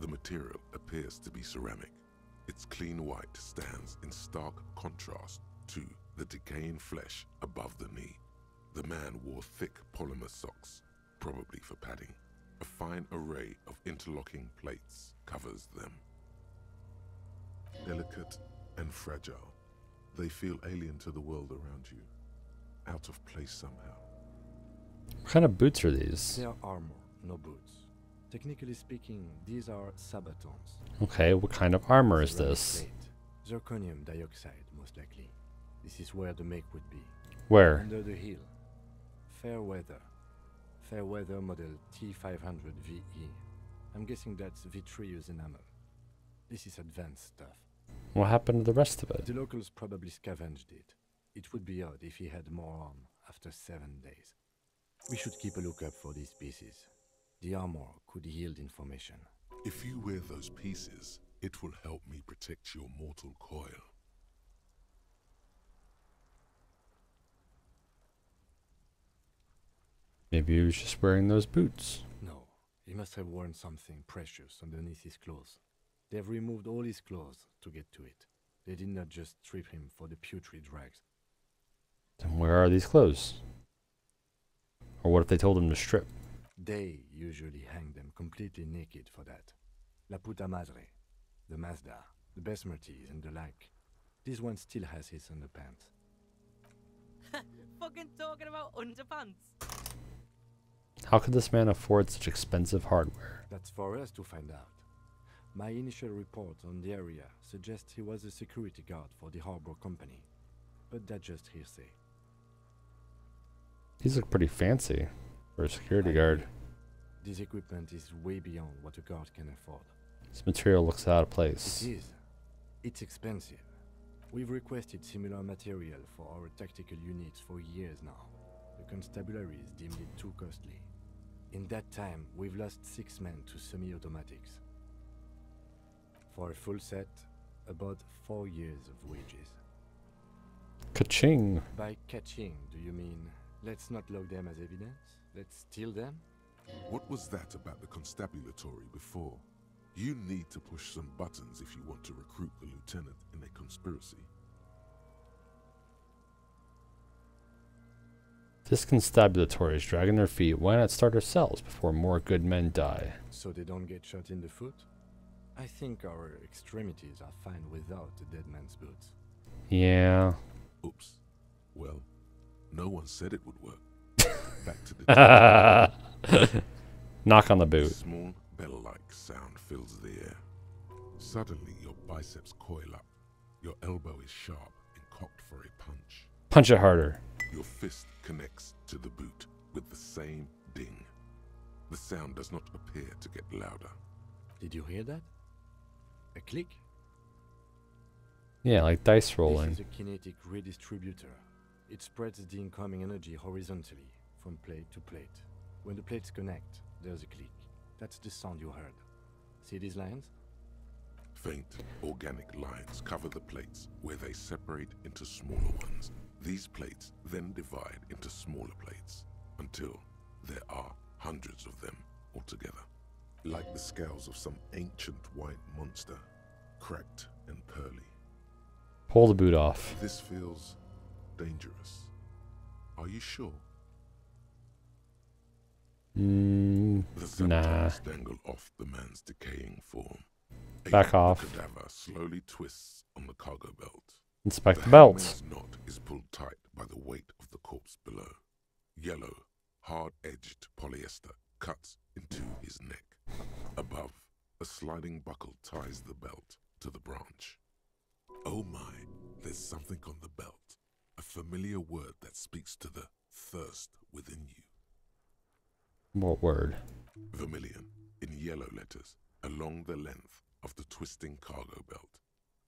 The material appears to be ceramic. Its clean white stands in stark contrast to the decaying flesh above the knee. The man wore thick polymer socks, probably for padding. A fine array of interlocking plates covers them. Delicate and fragile, they feel alien to the world around you, out of place somehow. What kind of boots are these? They are armor, no boots. Technically speaking, these are sabatons. Okay, what kind of armor is this? Plate. Zirconium dioxide, most likely. This is where the make would be. Where? Under the heel. Fairweather. Fairweather model T500 VE. I'm guessing that's vitreous enamel. This is advanced stuff. What happened to the rest of it? The locals probably scavenged it. It would be odd if he had more on after 7 days. We should keep a lookout for these pieces. The armor could yield information. If you wear those pieces, it will help me protect your mortal coil. Maybe he was just wearing those boots. No, he must have worn something precious underneath his clothes. They've removed all his clothes to get to it. They did not just strip him for the putrid rags. Then where are these clothes? Or what if they told him to strip? They usually hang them completely naked for that. La puta madre, the Mazda, the Besmerties and the like. This one still has his underpants. Fucking talking about underpants. How could this man afford such expensive hardware? That's for us to find out. My initial report on the area suggests he was a security guard for the harbor company, but that's just hearsay. These look pretty fancy for a security guard. This equipment is way beyond what a guard can afford. This material looks out of place. It is. It's expensive. We've requested similar material for our tactical units for years now. The constabularies deemed it too costly. In that time, we've lost 6 men to semi-automatics. For a full set, about 4 years of wages. Ka-ching! By catching, do you mean let's not log them as evidence? Let's steal them? What was that about the constabulatory before? You need to push some buttons if you want to recruit the lieutenant in a conspiracy. This constabulatory is dragging their feet. Why not start ourselves before more good men die? So they don't get shot in the foot? I think our extremities are fine without a dead man's boots. Yeah. Oops. Well, no one said it would work. Back to the Knock on the boot. A small bell-like sound fills the air. Suddenly, your biceps coil up. Your elbow is sharp and cocked for a punch. Punch it harder. Your fist connects to the boot with the same ding. The sound does not appear to get louder. Did you hear that? A click? Yeah, like dice rolling. This is a kinetic redistributor. It spreads the incoming energy horizontally, from plate to plate. When the plates connect, there's a click. That's the sound you heard. See these lines? Faint, organic lines cover the plates where they separate into smaller ones. These plates then divide into smaller plates until there are hundreds of them altogether. Like the scales of some ancient white monster, cracked and pearly. Pull the boot off. This feels dangerous. Are you sure? The Nah. sabatons dangle off the man's decaying form. Back off. The cadaver slowly twists on the the cargo belt. Inspect the hangman's belt. knot is pulled tight by the weight of the corpse below. Yellow, hard-edged polyester cuts into his neck. Above, a sliding buckle ties the belt to the branch. Oh my, there's something on the belt. A familiar word that speaks to the thirst within you. What word? Vermilion, in yellow letters, along the length of the twisting cargo belt.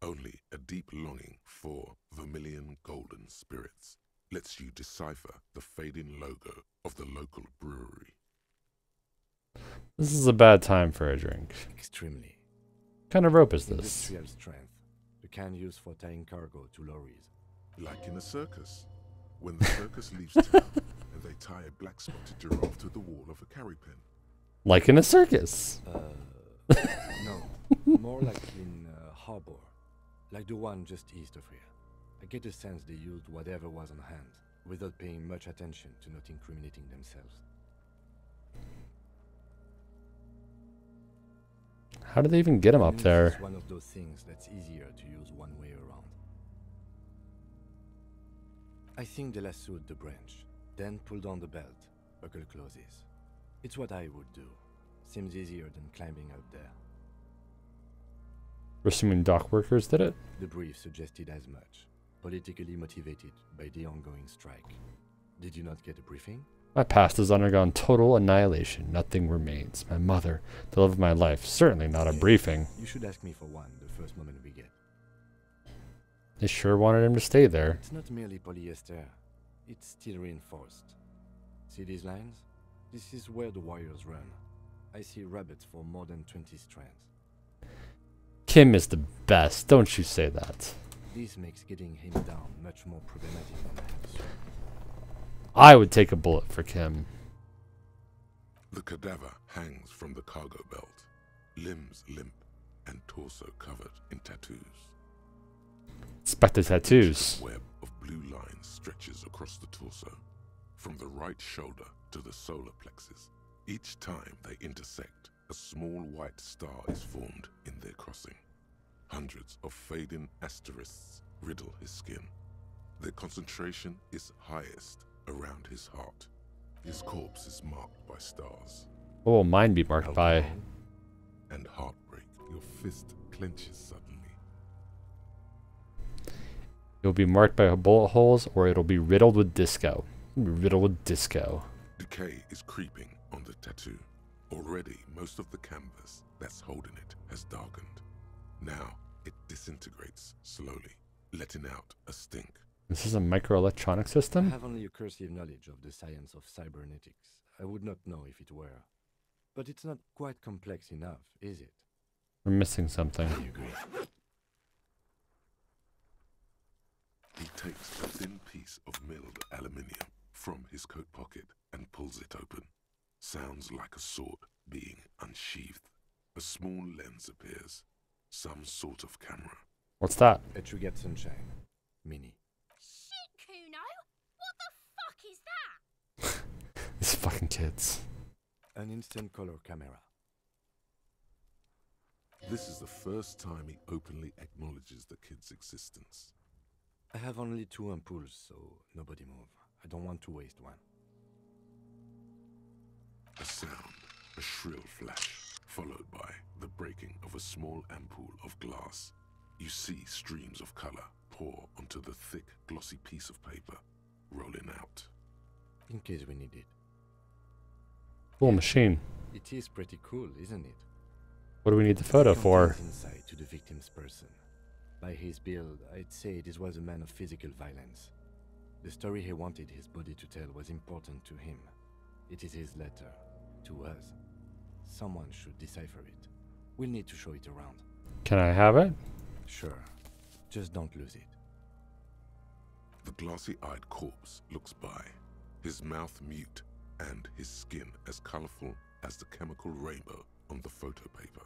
Only a deep longing for vermilion golden spirits lets you decipher the fading logo of the local brewery. This is a bad time for a drink. Extremely. What kind of rope is this? Industrial strength. The kind used for tying cargo to lorries. Like in a circus. When the circus leaves town and they tie a black-spotted giraffe to the wall of a carry pen. Like in a circus. No, more like in harbor, like the one just east of here. I get the sense they used whatever was on hand, without paying much attention to not incriminating themselves. How did they even get him up there? It's one of those things that's easier to use one way around. I think they lassoed the branch, then pulled on the belt, buckle closes. It's what I would do. Seems easier than climbing out there. We're assuming dock workers did it? The brief suggested as much. Politically motivated by the ongoing strike. Did you not get a briefing? My past has undergone total annihilation. Nothing remains. My mother, the love of my life. Certainly not a briefing. You should ask me for one the first moment we get. They sure wanted him to stay there. It's not merely polyester. It's steel reinforced. See these lines? This is where the wires run. I see rabbits for more than 20 strands. Kim is the best. Don't you say that. This makes getting him down much more problematic than I had assumed. I would take a bullet for Kim. The cadaver hangs from the cargo belt, limbs limp and torso covered in tattoos. Inspect the tattoos. A web of blue lines stretches across the torso, from the right shoulder to the solar plexus. Each time they intersect, a small white star is formed in their crossing. Hundreds of fading asterisks riddle his skin. Their concentration is highest around his heart. His corpse is marked by stars. What will mine be marked by? And heartbreak. Your fist clenches suddenly. It will be marked by bullet holes, or it'll be riddled with disco. Riddled with disco. Decay is creeping on the tattoo. Already, most of the canvas that's holding it has darkened. Now, it disintegrates slowly, letting out a stink. This is a microelectronic system? I have only a cursive knowledge of the science of cybernetics. I would not know if it were. But it's not quite complex enough, is it? We're missing something. I agree. He takes a thin piece of milled aluminium from his coat pocket and pulls it open. Sounds like a sword being unsheathed. A small lens appears. Some sort of camera. What's that? A Truget Sunshine. Mini. Shit, Kuno! What the fuck is that? These fucking kids. An instant color camera. This is the first time he openly acknowledges the kid's existence. I have only 2 ampoules, so nobody move. I don't want to waste one. A sound, a shrill flash, followed by the breaking of a small ampoule of glass. You see streams of color pour onto the thick, glossy piece of paper, rolling out. In case we need it. Cool machine. It is pretty cool, isn't it? What do we need the photo for? Insight to the victim's person. By his build, I'd say this was a man of physical violence. The story he wanted his body to tell was important to him. It is his letter, to us. Someone should decipher it. We'll need to show it around. Can I have it? Sure. Just don't lose it. The glossy-eyed corpse looks by, his mouth mute and his skin as colorful as the chemical rainbow on the photo paper,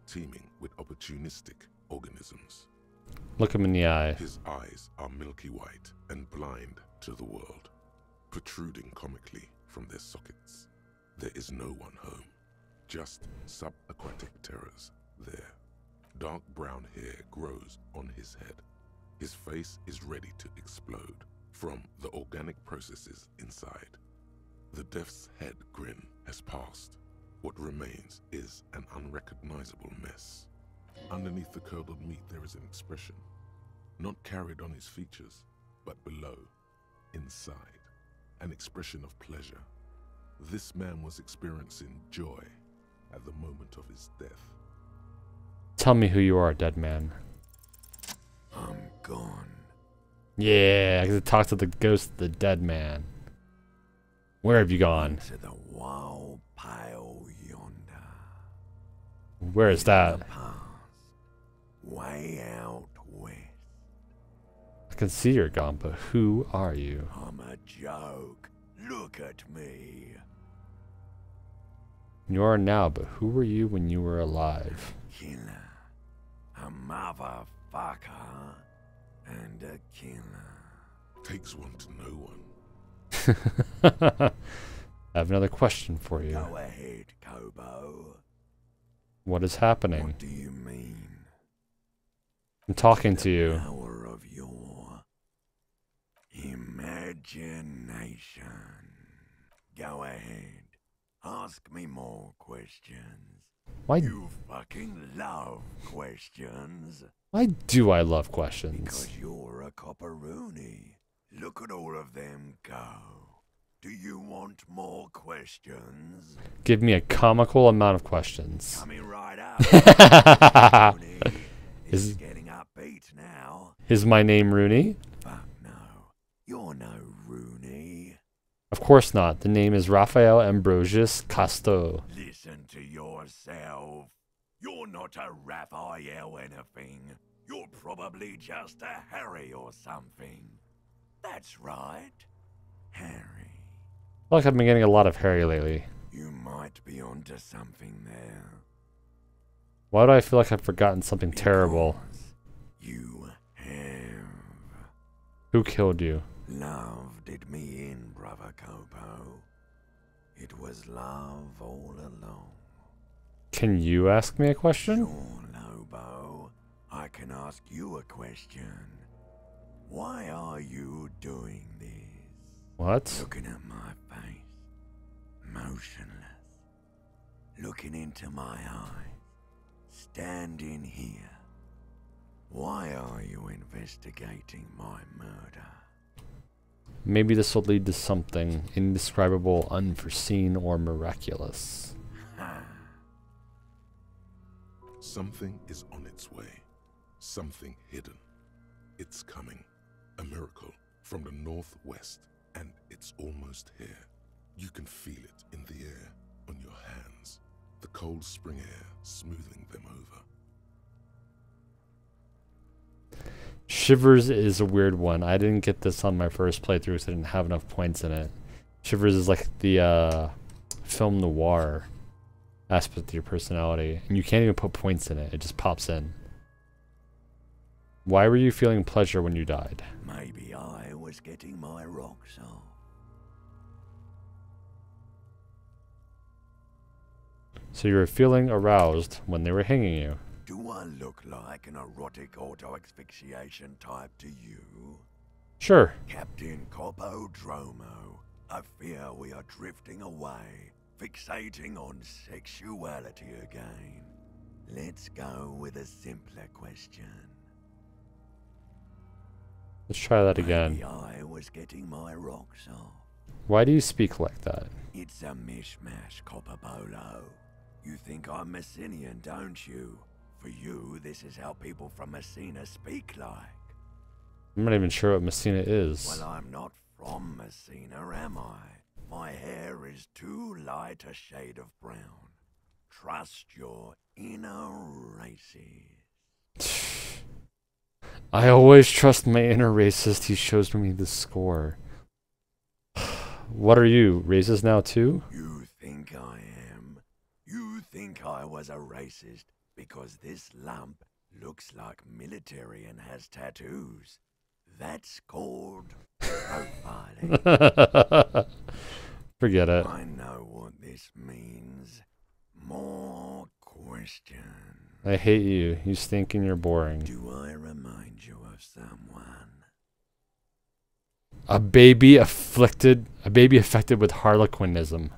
teeming with opportunistic organisms. Look him in the eye. His eyes are milky white and blind to the world, protruding comically from their sockets. There is no one home, just subaquatic terrors there. Dark brown hair grows on his head. His face is ready to explode from the organic processes inside. The death's head grin has passed. What remains is an unrecognizable mess. Underneath the curdled meat there is an expression, not carried on his features, but below, inside, an expression of pleasure. This man was experiencing joy at the moment of his death. Tell me who you are, dead man. I'm gone. Yeah, I get to talk to the ghost of the dead man. Where have you gone? To the wild pale yonder. Where is that? Way out west. I can see you're gone, but who are you? I'm a joke. Look at me. You are now, but who were you when you were alive? Killer. A motherfucker. And a killer. Takes one to know one. I have another question for you. Go ahead, Kobo. What is happening? What do you mean? I'm talking to you. Power of your imagination. Go ahead. Ask me more questions. Why? You fucking love questions. Why do I love questions? Because you're a copperoony. Look at all of them go. Do you want more questions? Give me a comical amount of questions. Coming right up. Is getting upbeat now. Is my name Rooney? Fuck no. You're no Rooney. Of course not. The name is Raphael Ambrosius Casto. Listen to yourself. You're not a Raphael anything. You're probably just a Harry or something. That's right. Harry. I feel like I've been getting a lot of Harry lately. You might be onto something there. Why do I feel like I've forgotten something terrible? You have. Who killed you? Love did me in, brother Kobo. It was love all along. Can you ask me a question? Sure, Lobo. I can ask you a question. Why are you doing this? What? Looking at my face. Motionless. Looking into my eyes. Standing here. Why are you investigating my murder? Maybe this will lead to something indescribable, unforeseen, or miraculous. Something is on its way. Something hidden. It's coming. A miracle from the northwest, and it's almost here. You can feel it in the air, on your hands. The cold spring air smoothing them over. Shivers is a weird one. I didn't get this on my first playthrough because I didn't have enough points in it. Shivers is like the film noir aspect of your personality, and you can't even put points in it. It just pops in. Why were you feeling pleasure when you died? Maybe I was getting my rocks off. So you were feeling aroused when they were hanging you. Do I look like an erotic auto-asphyxiation type to you? Sure. Captain Copodromo, I fear we are drifting away, fixating on sexuality again. Let's go with a simpler question. Let's try that again. Maybe I was getting my rocks off. Why do you speak like that? It's a mishmash, Copperbolo. You think I'm Messinian, don't you? For you, this is how people from Messina speak like. I'm not even sure what Messina is. Well, I'm not from Messina, am I? My hair is too light a shade of brown. Trust your inner racist. I always trust my inner racist. He shows me the score. What are you, racist now too? You think I am? You think I was a racist because this lump looks like military and has tattoos? That's called profiling. Forget it. I know what this means. More question. I hate you. You stink and you're boring. Do I remind you of someone? A baby affected with harlequinism.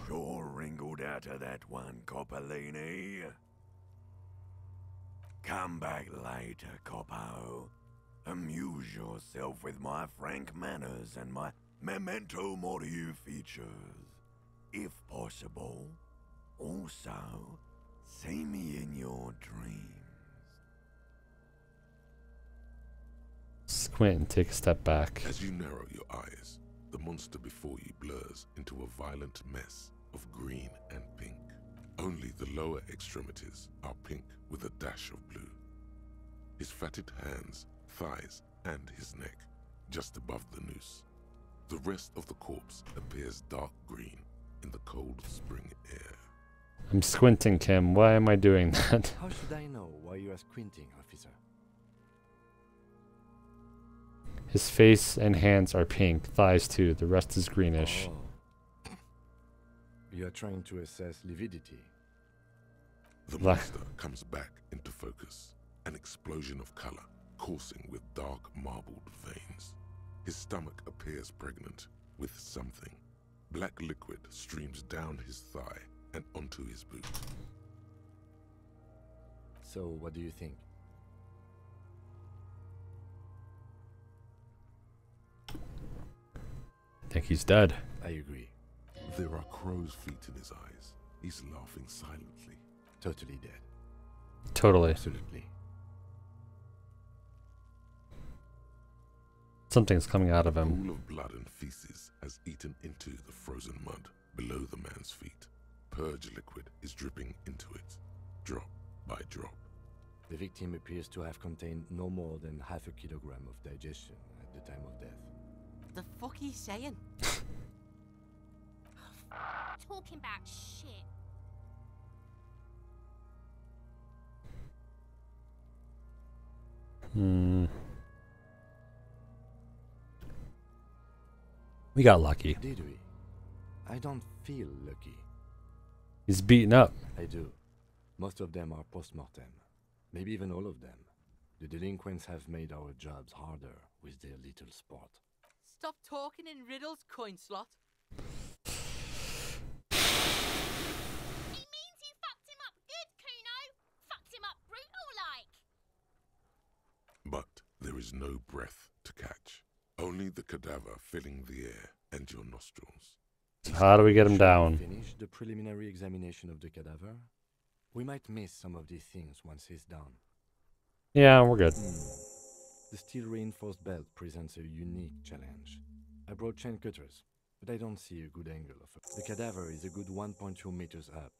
Sure wrinkled out of that one, Coppolini. Come back later, Coppo. Amuse yourself with my frank manners and my memento mori features. If possible, also, see me in your dreams. Squint and take a step back. As you narrow your eyes, the monster before you blurs into a violent mess of green and pink. Only the lower extremities are pink with a dash of blue. His fatted hands, thighs, and his neck, just above the noose. The rest of the corpse appears dark green in the cold spring air. I'm squinting, Kim. Why am I doing that? How should I know why you are squinting, officer? His face and hands are pink, thighs too. The rest is greenish. Oh. You are trying to assess lividity. The monster comes back into focus, an explosion of color, coursing with dark marbled veins. His stomach appears pregnant with something. Black liquid streams down his thigh and onto his boot. So, what do you think? I think he's dead. I agree. There are crow's feet in his eyes. He's laughing silently. Totally dead. Totally. Absolutely. Something's coming out of A him. pool of blood and feces has eaten into the frozen mud below the man's feet. Purge liquid is dripping into it, drop by drop. The victim appears to have contained no more than half a kilogram of digestion at the time of death. The fuck are you saying? Talking about shit. We got lucky. Did we? I don't feel lucky. He's beaten up. I do. Most of them are post-mortem. Maybe even all of them. The delinquents have made our jobs harder with their little sport. Stop talking in riddles, coin slot. He means you fucked him up good, Kuno. Fucked him up brutal like. But there is no breath to catch. Only the cadaver filling the air and your nostrils. So how do we get him down? Finish the preliminary examination of the cadaver. We might miss some of these things once he's done. Yeah, we're good. The steel-reinforced belt presents a unique challenge. I brought chain cutters, but I don't see a good angle of it. The cadaver is a good 1.2 meters up.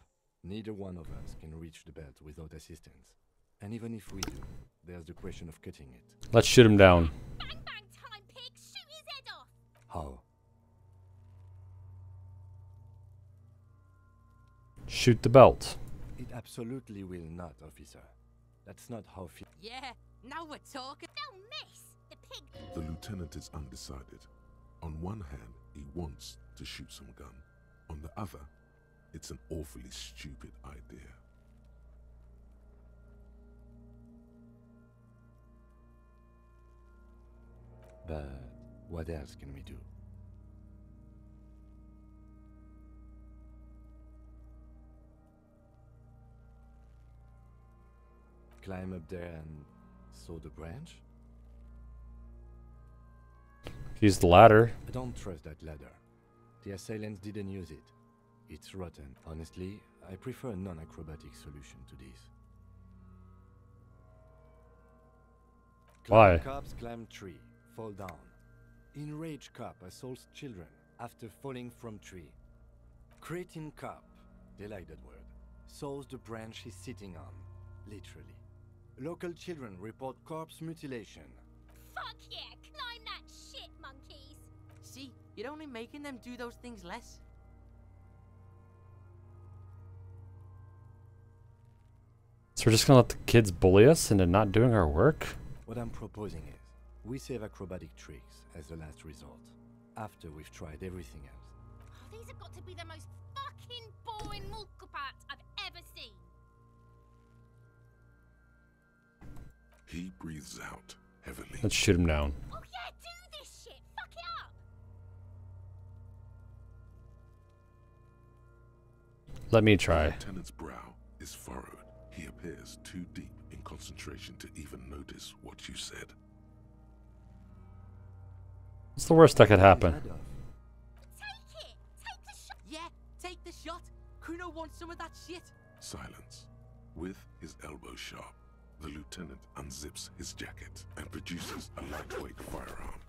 Neither one of us can reach the belt without assistance. And even if we do, there's the question of cutting it. Let's shoot him down. Bang bang time, pig. Shoot his head off. How? Shoot the belt. It absolutely will not, officer. That's not how... Yeah, now we're talking. Don't miss. The pig. The lieutenant is undecided. On one hand, he wants to shoot some gun. On the other, it's an awfully stupid idea. But what else can we do? Climb up there and saw the branch? Use the ladder. I don't trust that ladder. The assailants didn't use it. It's rotten. Honestly, I prefer a non-acrobatic solution to this. Why? Cops climb tree, fall down. Enraged cop assaults children after falling from tree. Cretin cop, they like that word, saws the branch he's sitting on, literally. Local children report corpse mutilation. Fuck yeah. Climb that shit, monkeys. See, you're only making them do those things less. So we're just gonna let the kids bully us into not doing our work? What I'm proposing is, we save acrobatic tricks as the last resort, after we've tried everything else. Oh, these have got to be the most fucking boring Mulkapat I've ever seen. He breathes out heavily. Let's shoot him down. Oh yeah, do this shit. Fuck it up. Let me The try. lieutenant's brow is furrowed. He appears too deep in concentration to even notice what you said. What's the worst that could happen? Take it. Take the shot. Yeah, take the shot. Kuno wants some of that shit. Silence. With his elbow sharp, the lieutenant unzips his jacket and produces a lightweight firearm.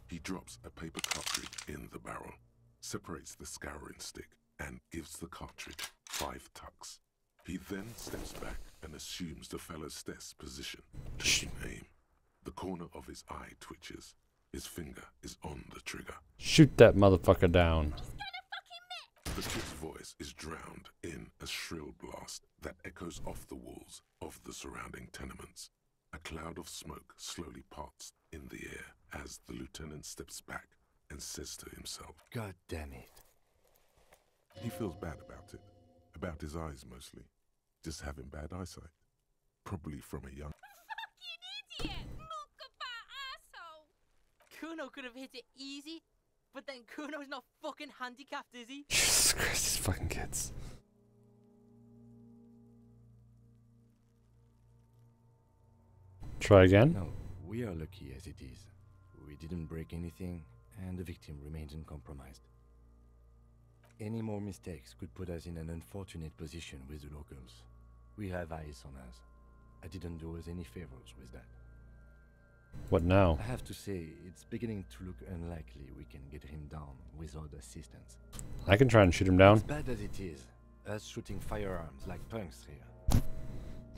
He drops a paper cartridge in the barrel, separates the scouring stick, and gives the cartridge 5 tucks. He then steps back and assumes the fellow's desk position, taking aim. The corner of his eye twitches. His finger is on the trigger. Shoot that motherfucker down. The kid's voice is drowned in a shrill blast that echoes off the walls of the surrounding tenements. A cloud of smoke slowly parts in the air as the lieutenant steps back and says to himself, God damn it. He feels bad about it. About his eyes mostly. Just having bad eyesight. Probably from a young... Fucking idiot. Mulkapat asshole. Kuno could have hit it easy, but then Kuno's not fucking handicapped, is he? Jesus Christ, these fucking kids. Try again? No, we are lucky as it is. We didn't break anything, and the victim remains uncompromised. Any more mistakes could put us in an unfortunate position with the locals. We have eyes on us. I didn't do us any favors with that. What now? I have to say, it's beginning to look unlikely we can get him down without assistance. I can try and shoot him down. As bad as it is, us shooting firearms like punks here.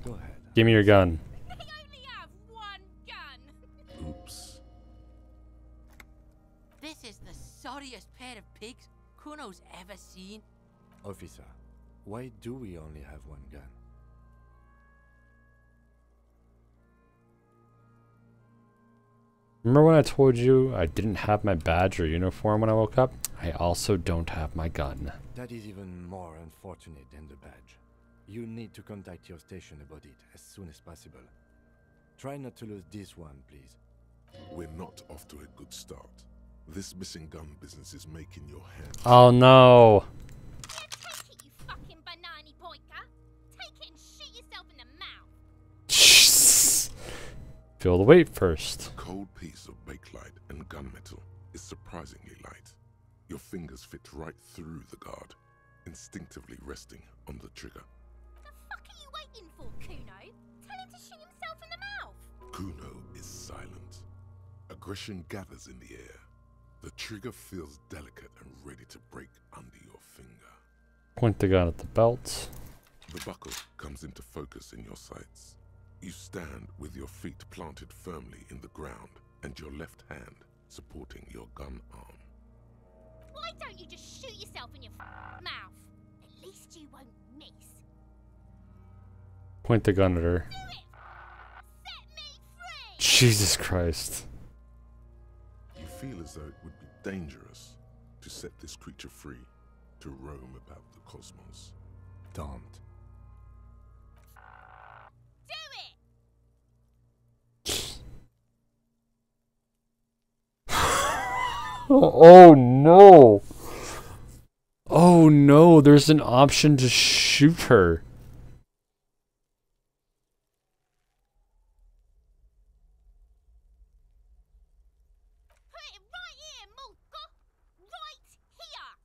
Go ahead. Give me your gun. They only have one gun. Oops. This is the sorriest pair of pigs Kuno's ever seen. Officer, why do we only have one gun? Remember when I told you I didn't have my badge or uniform when I woke up? I also don't have my gun. That is even more unfortunate than the badge. You need to contact your station about it as soon as possible. Try not to lose this one, please. We're not off to a good start. This missing gun business is making your hands... Oh no! Take it, you fucking banana boyka. Take it and shoot yourself in the mouth. Shh. Feel the weight first. A cold piece of bakelite and gunmetal is surprisingly light. Your fingers fit right through the guard, instinctively resting on the trigger. The fuck are you waiting for, Kuno? Tell him to shoot himself in the mouth. Kuno is silent. Aggression gathers in the air. The trigger feels delicate and ready to break under your finger. Point the gun at the belt. The buckle comes into focus in your sights. You stand with your feet planted firmly in the ground and your left hand supporting your gun arm. Why don't you just shoot yourself in your mouth? At least you won't miss. Point the gun at her. Do it! Set me free! Jesus Christ. You feel as though it would be dangerous to set this creature free, to roam about the cosmos. Don't. Do it! Oh no! Oh no, there's an option to shoot her. Put it right here, Mulka! Right here!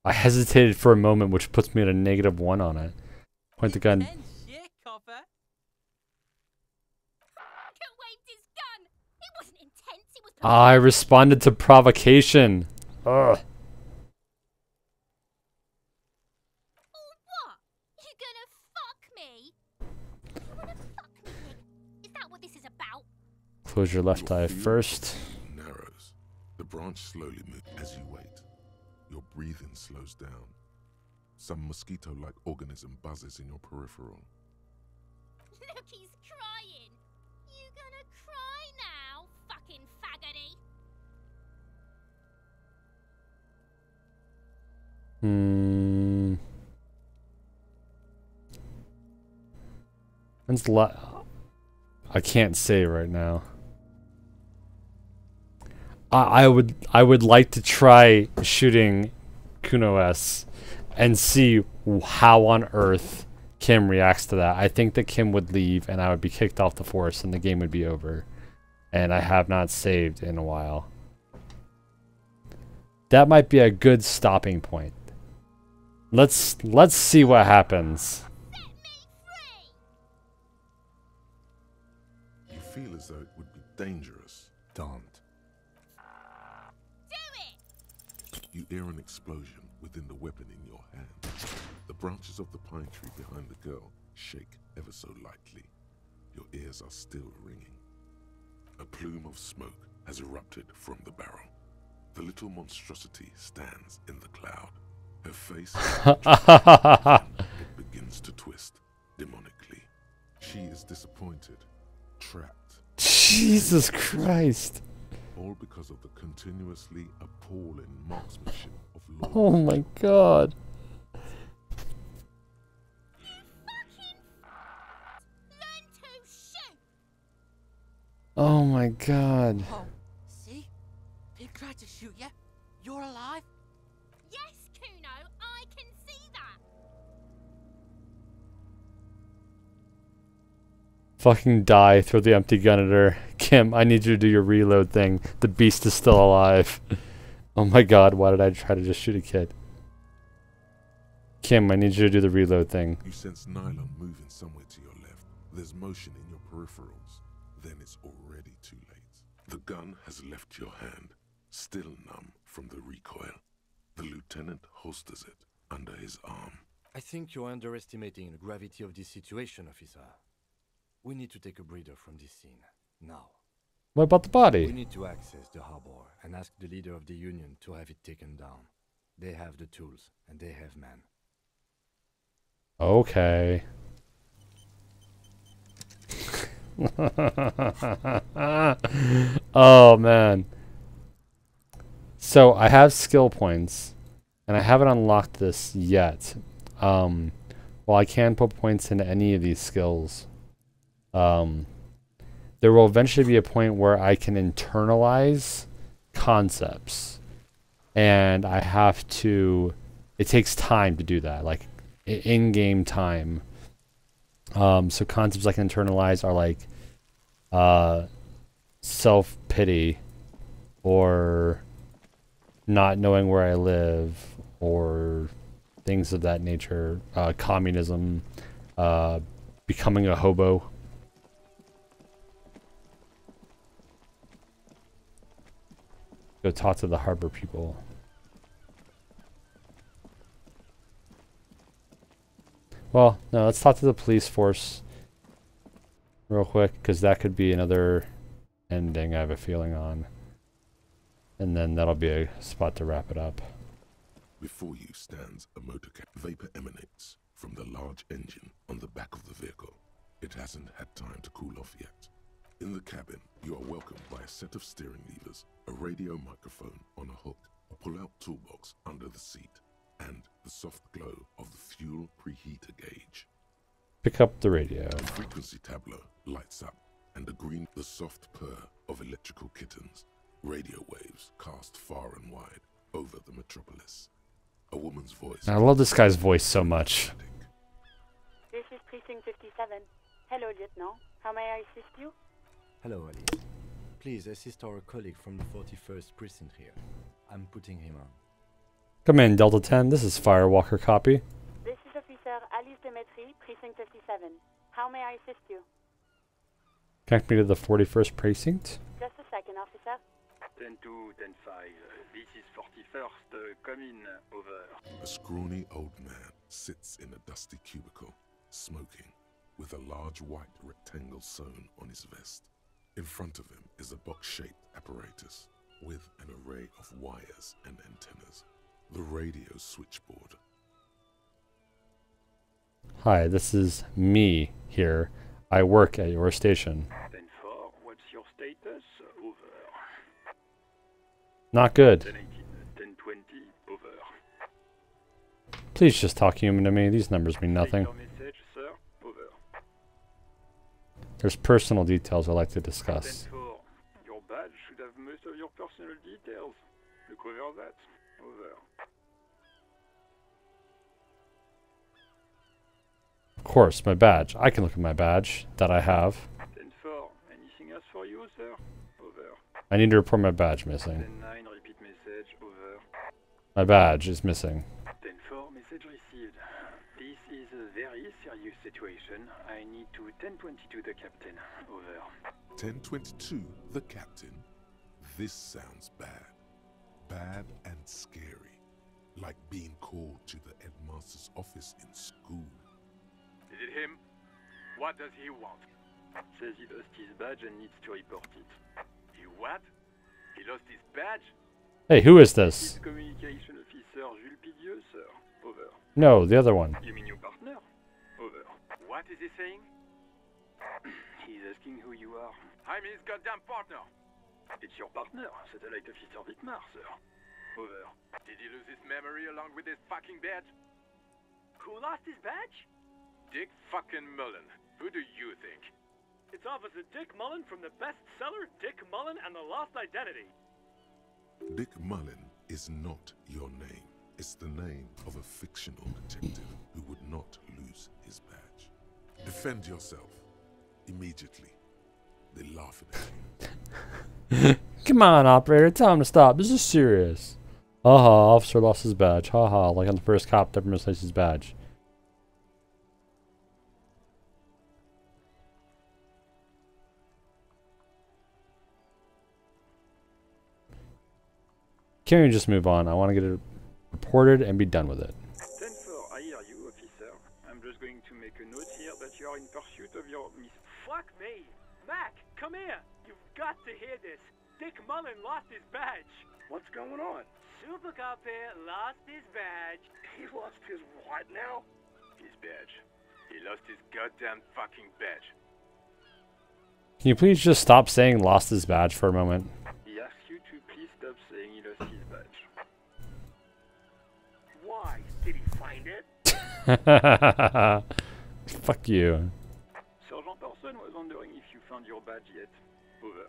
I hesitated for a moment, which puts me at a -1 on it. Point the gun. Shit, copper. He waved his gun! It wasn't intense, it was... I responded to provocation. Ugh. Or what? You gonna fuck me? You wanna fuck me, pig? Is that what this is about? Close your left eye first. Narrows. The branch slowly moves as you wait. Your breathing slows down. Some mosquito-like organism buzzes in your peripheral. Look, he's crying. You gonna cry now, fucking faggoty? Hmm. When's the I can't say right now. I would like to try shooting Kuno S and see how on earth Kim reacts to that. I think that Kim would leave and I would be kicked off the force and the game would be over. And I have not saved in a while. That might be a good stopping point. Let's see what happens. You feel as though it would be dangerous. Don't. You hear an explosion within the weapon in your hand. The branches of the pine tree behind the girl shake ever so lightly. Your ears are still ringing. A plume of smoke has erupted from the barrel. The little monstrosity stands in the cloud. Her face it begins to twist demonically. She is disappointed, trapped. Jesus Christ. All because of the continuously appalling marksmanship of law. Oh my god. Oh my god. Oh, see? He tried to shoot you. You're alive? Yes, Kuno, I can see that. Fucking die, throw the empty gun at her. Kim, I need you to do your reload thing. The beast is still alive. Oh my god, why did I try to just shoot a kid? Kim, I need you to do the reload thing. You sense nylon moving somewhere to your left. There's motion in your peripherals. Then it's already too late. The gun has left your hand, still numb from the recoil. The lieutenant holsters it under his arm. I think you're underestimating the gravity of this situation, officer. We need to take a breather from this scene, now. What about the body? We need to access the harbor and ask the leader of the Union to have it taken down. They have the tools, and they have men. Okay. Oh man. So I have skill points and I haven't unlocked this yet. Well, I can put points into any of these skills. There will eventually be a point where I can internalize concepts, and I have to, it takes time to do that, like in-game time. So concepts I can internalize are like self-pity, or not knowing where I live, or things of that nature. Communism, becoming a hobo. Go talk to the harbor people. Well, no, let's talk to the police force real quick, because that could be another ending I have a feeling on. And then that'll be a spot to wrap it up. Before you stands a motorcab. Vapor emanates from the large engine on the back of the vehicle. It hasn't had time to cool off yet. In the cabin, you are welcomed by a set of steering levers, a radio microphone on a hook, a pull-out toolbox under the seat, and the soft glow of the fuel preheater gauge. Pick up the radio. The frequency tableau lights up, and the soft purr of electrical kittens. Radio waves cast far and wide over the metropolis. A woman's voice. I love this guy's voice so much. This is Precinct 57. Hello, Lieutenant. How may I assist you? Hello, Alice. Please assist our colleague from the 41st Precinct here. I'm putting him on. Come in, Delta 10. This is Firewalker copy. This is Officer Alice Demetri, Precinct 57. How may I assist you? Connect me to the 41st Precinct. Just a second, officer. 10-2, 10-5. This is 41st. Come in. Over. A scrawny old man sits in a dusty cubicle, smoking, with a large white rectangle sewn on his vest. In front of him is a box-shaped apparatus with an array of wires and antennas. The radio switchboard. Hi, this is me here. I work at your station. 10-4, what's your status? Over. Not good. 10-18, 10-20, over. Please just talk human to me. These numbers mean nothing. Message, sir. Over. There's personal details I'd like to discuss. 10-4. Your badge should have most of your personal details. Look over that. Over. Of course, my badge. I can look at my badge that I have. 10-4. Anything else for you, sir? Over. I need to report my badge missing. 10-9. Repeat message. Over. My badge is missing. 10-4. Message received. This is a very serious situation. I need to 10-22 the captain. Over. 1022, the captain. This sounds bad. Bad and scary. Like being called to the headmaster's office in school. Is it him? What does he want? Says he lost his badge and needs to report it. He what? He lost his badge? Hey, who is this? His communication officer Jules Pidieu, sir. Over. No, the other one. You mean your partner? Over. What is he saying? He's asking who you are. I'm his goddamn partner. It's your partner, Satellite Officer Wittmar, sir. Over. Did he lose his memory along with his fucking badge? Who lost his badge? Dick fucking Mullen. Who do you think? It's Officer Dick Mullen from the bestseller Dick Mullen and the Lost Identity. Dick Mullen is not your name. It's the name of a fictional detective who would not lose his badge. Defend yourself. Immediately. They're laughing at you. Come on, operator. Tell him to stop. This is serious. Haha, officer lost his badge. Haha, like I'm the first cop to ever misplace his badge. Can we just move on? I want to get it reported and be done with it. 10-4, I hear you, officer. I'm just going to make a note here that you are in pursuit of your miss. Fuck me. Mac, come here. You've got to hear this. Dick Mullen lost his badge. What's going on? Super Cop here lost his badge. He lost his what now? His badge. He lost his goddamn fucking badge. Can you please just stop saying lost his badge for a moment? He asks you to please stop saying he lost his badge. Why? Did he find it? Fuck you. Sergeant Person was wondering if you found your badge yet. Over.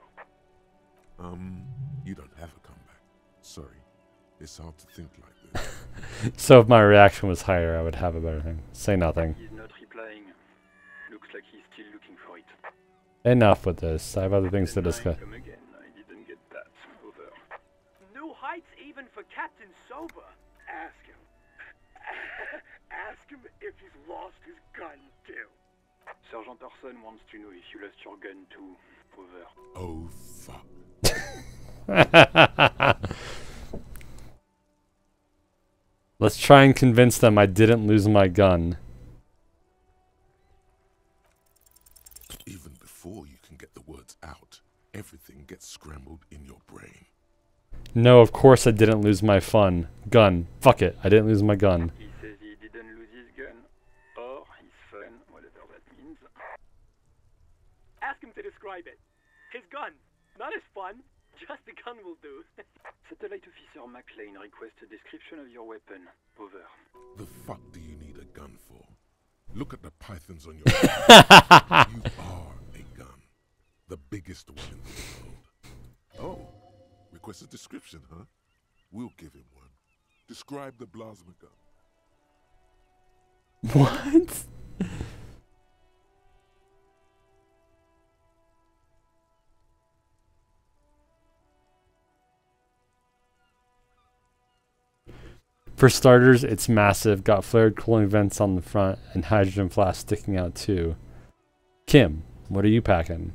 You don't have a comeback. Sorry. It's hard to think like this. So if my reaction was higher, I would have a better thing. Say nothing. He's not replying. Looks like he's still looking for it. Enough with this. I have other things to discuss. Come again. I didn't get that. Over. New heights even for Captain Sober. Ask him. Ask him if he's lost his gun, too. Sergeant Person wants to know if you lost your gun too. Over. Oh, fuck. Let's try and convince them I didn't lose my gun. Even before you can get the words out, everything gets scrambled in your brain. No, of course I didn't lose my gun. Fuck it, I didn't lose my gun. He says he didn't lose his gun. Or his fun, whatever that means. Ask him to describe it. His gun. Not his fun. Just the gun will do. Satellite Officer McLean requests a description of your weapon. Over. The fuck do you need a gun for? Look at the pythons on your head. You are a gun. The biggest one in the world. Oh, request a description, huh? We'll give him one. Describe the plasma gun. What? For starters, it's massive, got flared cooling vents on the front, and hydrogen flasks sticking out too. Kim, what are you packing?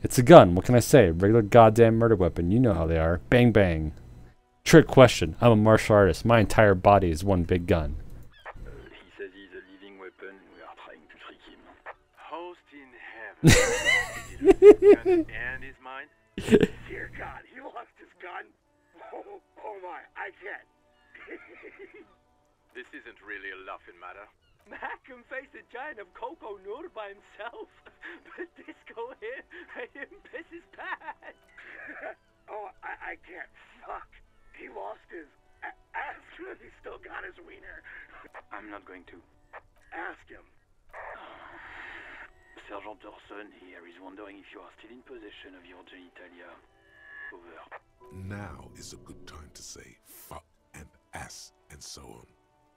It's a gun, what can I say? Regular goddamn murder weapon, you know how they are. Bang bang. Trick question, I'm a martial artist, my entire body is one big gun. He says he's a living weapon, we are trying to trick him. Host in heaven. Did he lose his gun and his mind? Dear God, he lost his gun? Oh my, I can't. This isn't really a laughing matter. Mac can face a giant of Coco Nur by himself, but Disco here made him piss his pants. Oh, I can't. Fuck. He lost his... Ask him if he still got his wiener. I'm not going to. Ask him. Sergeant Thorson here is wondering if you are still in possession of your genitalia. Over. Now is a good time to say fuck and ass and so on.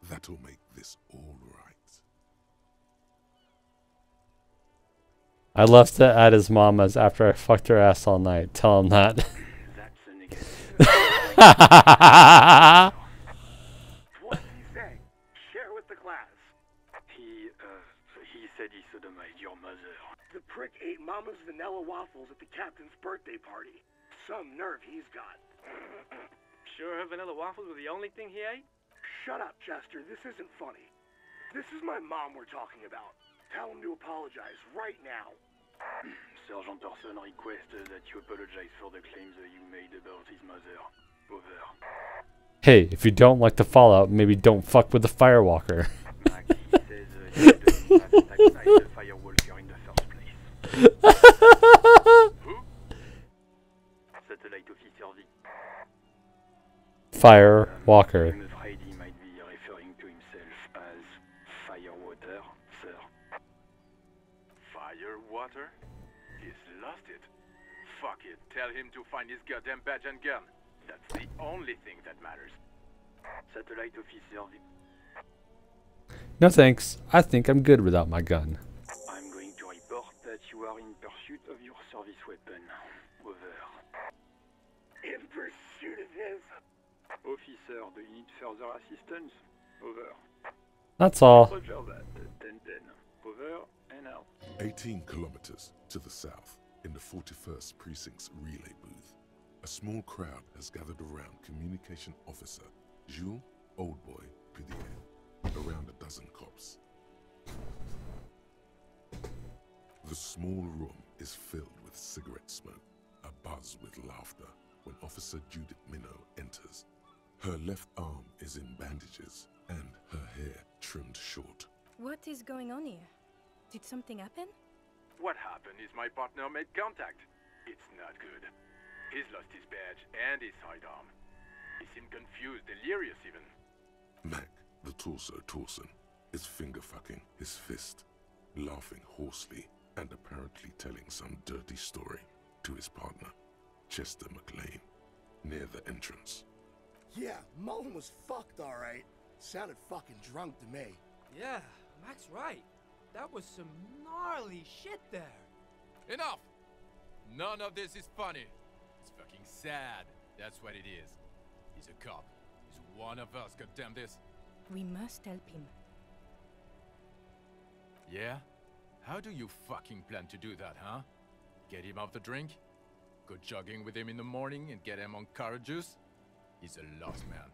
That'll make this all right. I left it at his mama's after I fucked her ass all night. Tell him that. That's a negative. What did he say? Share with the class. He said he sodomized your mother. The prick ate Mama's vanilla waffles at the captain's birthday party. Some nerve he's got. Sure her vanilla waffles were the only thing he ate? Shut up, Chester. This isn't funny. This is my mom we're talking about. Tell him to apologize right now. Sergeant Thorson requested that you apologize for the claims that you made about his mother. Over. Hey, if you don't like the fallout, maybe don't fuck with the Firewalker. Mac, he says you didn't have to attack the Firewalker in the first place. Who? Satellite officer V. Firewalker. I'm afraid he might be referring to himself as Firewater, sir. Firewater? He's lost it. Fuck it. Tell him to find his goddamn badge and gun. That's the only thing that matters. Satellite officer V. No thanks. I think I'm good without my gun. I'm going to report that you are in pursuit of your service weapon. Over. In pursuit of his. Officer, do you need further assistance? Over. That's all. Roger that. 10-10. Over and out. 18 kilometers to the south, in the 41st Precinct's relay booth, a small crowd has gathered around Communication Officer Jules Oldboy Pidier, around a dozen cops. The small room is filled with cigarette smoke, abuzz with laughter, when Officer Judith Minnow enters. Her left arm is in bandages, and her hair trimmed short. What is going on here? Did something happen? What happened is my partner made contact. It's not good. He's lost his badge and his sidearm. He seemed confused, delirious even. Mac, the torso Torson, is finger-fucking his fist, laughing hoarsely and apparently telling some dirty story to his partner, Chester McLean, near the entrance. Yeah, Mullen was fucked, alright. Sounded fucking drunk to me. Yeah, Mac's right. That was some gnarly shit there. Enough! None of this is funny. It's fucking sad. That's what it is. He's a cop. He's one of us, goddamn this. We must help him. Yeah? How do you fucking plan to do that, huh? Get him off the drink? Go jogging with him in the morning and get him on carrot juice? He's a lost man.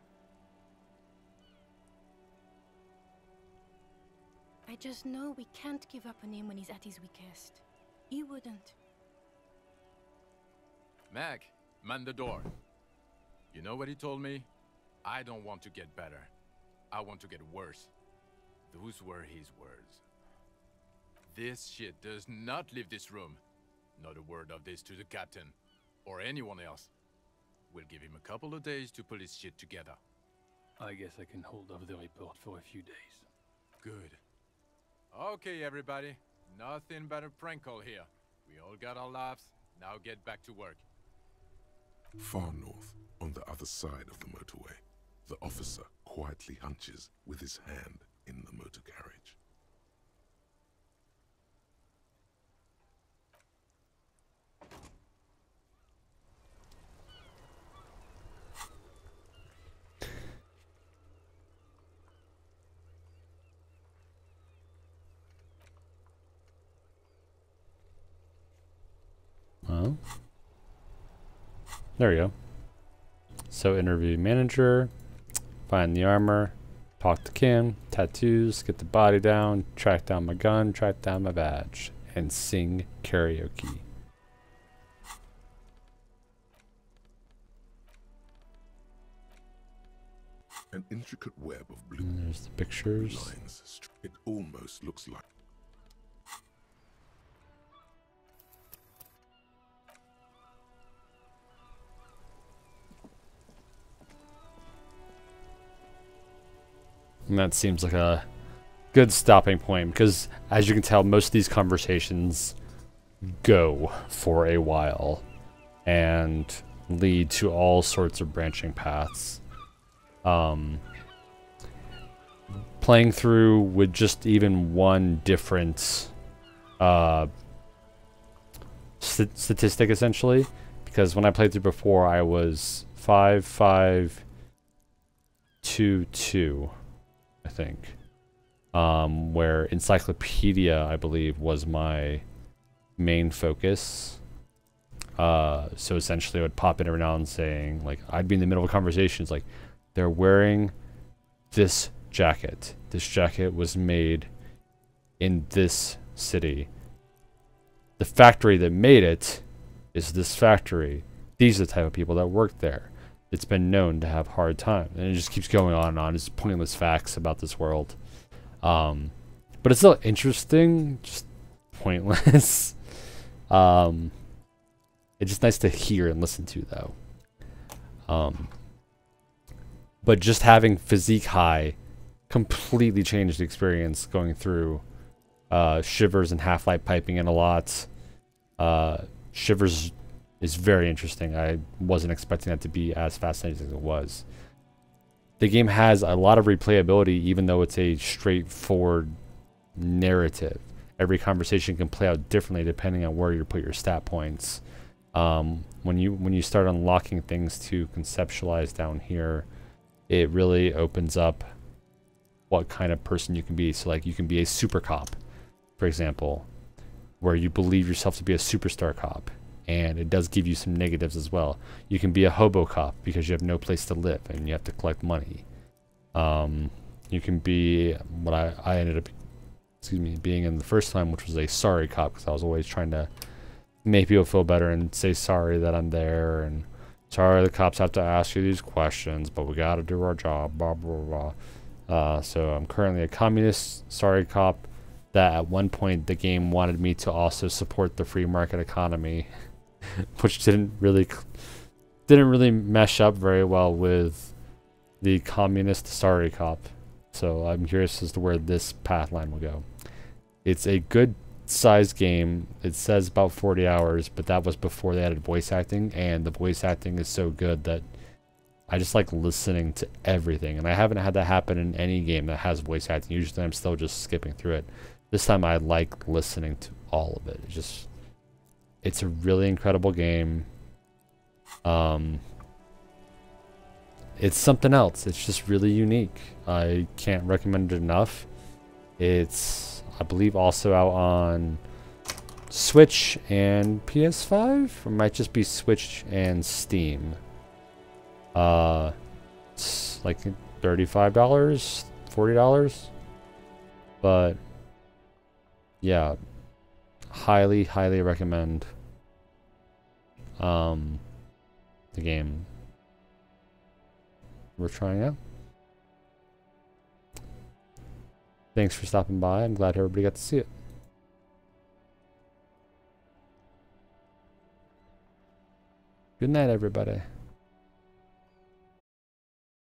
I just know we can't give up on him when he's at his weakest. You wouldn't. Mac, man the door. You know what he told me? I don't want to get better. I want to get worse. Those were his words. This shit does not leave this room. Not a word of this to the captain, or anyone else. We'll give him a couple of days to pull his shit together. I guess I can hold off the report for a few days. Good. Okay, everybody. Nothing but a prank call here. We all got our laughs. Now get back to work. Far north, on the other side of the motorway, the officer quietly hunches with his hand in the motor carriage. Well, there we go. So interview manager, find the armor, talk to Kim, tattoos, get the body down, track down my gun, track down my badge, and sing karaoke. An intricate web of blue And there's the pictures. lines. It almost looks like And that seems like a good stopping point, because as you can tell, most of these conversations go for a while and lead to all sorts of branching paths. Playing through with just even one different statistic, essentially, because when I played through before, I was 5-5-2-2, I think, where encyclopedia, I believe, was my main focus. So essentially I would pop in every now and saying, like, I'd be in the middle of conversations, like, they're wearing this jacket. This jacket was made in this city. The factory that made it is this factory. These are the type of people that work there. It's been known to have hard times. And it just keeps going on and on. It's pointless facts about this world. But it's still interesting, just pointless. It's just nice to hear and listen to, though. But just having Physique High completely changed the experience going through. Shivers and Half-Life piping in a lot. Shivers is very interesting. I wasn't expecting that to be as fascinating as it was. The game has a lot of replayability, even though it's a straightforward narrative. Every conversation can play out differently depending on where you put your stat points. When you start unlocking things to conceptualize down here, it really opens up what kind of person you can be. So, like, you can be a super cop, for example, where you believe yourself to be a superstar cop, and it does give you some negatives as well. You can be a hobo cop because you have no place to live and you have to collect money. You can be what I ended up, being in the first time, which was a sorry cop, because I was always trying to make people feel better and say sorry that I'm there, and sorry the cops have to ask you these questions, but we gotta do our job, blah blah blah. So I'm currently a communist sorry cop that at one point the game wanted me to also support the free market economy, which didn't really mesh up very well with the communist sorry cop. So I'm curious as to where this path line will go. It's a good sized game. It says about 40 hours, but that was before they added voice acting, and the voice acting is so good that I just like listening to everything, and I haven't had that happen in any game that has voice acting. Usually I'm still just skipping through it. This time I like listening to all of it. It's a really incredible game. It's something else. It's just really unique. I can't recommend it enough. It's, I believe, also out on Switch and PS5, or might just be Switch and Steam. It's like $35, $40, but yeah, highly recommend the game we're trying out. Thanks for stopping by. I'm glad everybody got to see it. Good night, everybody.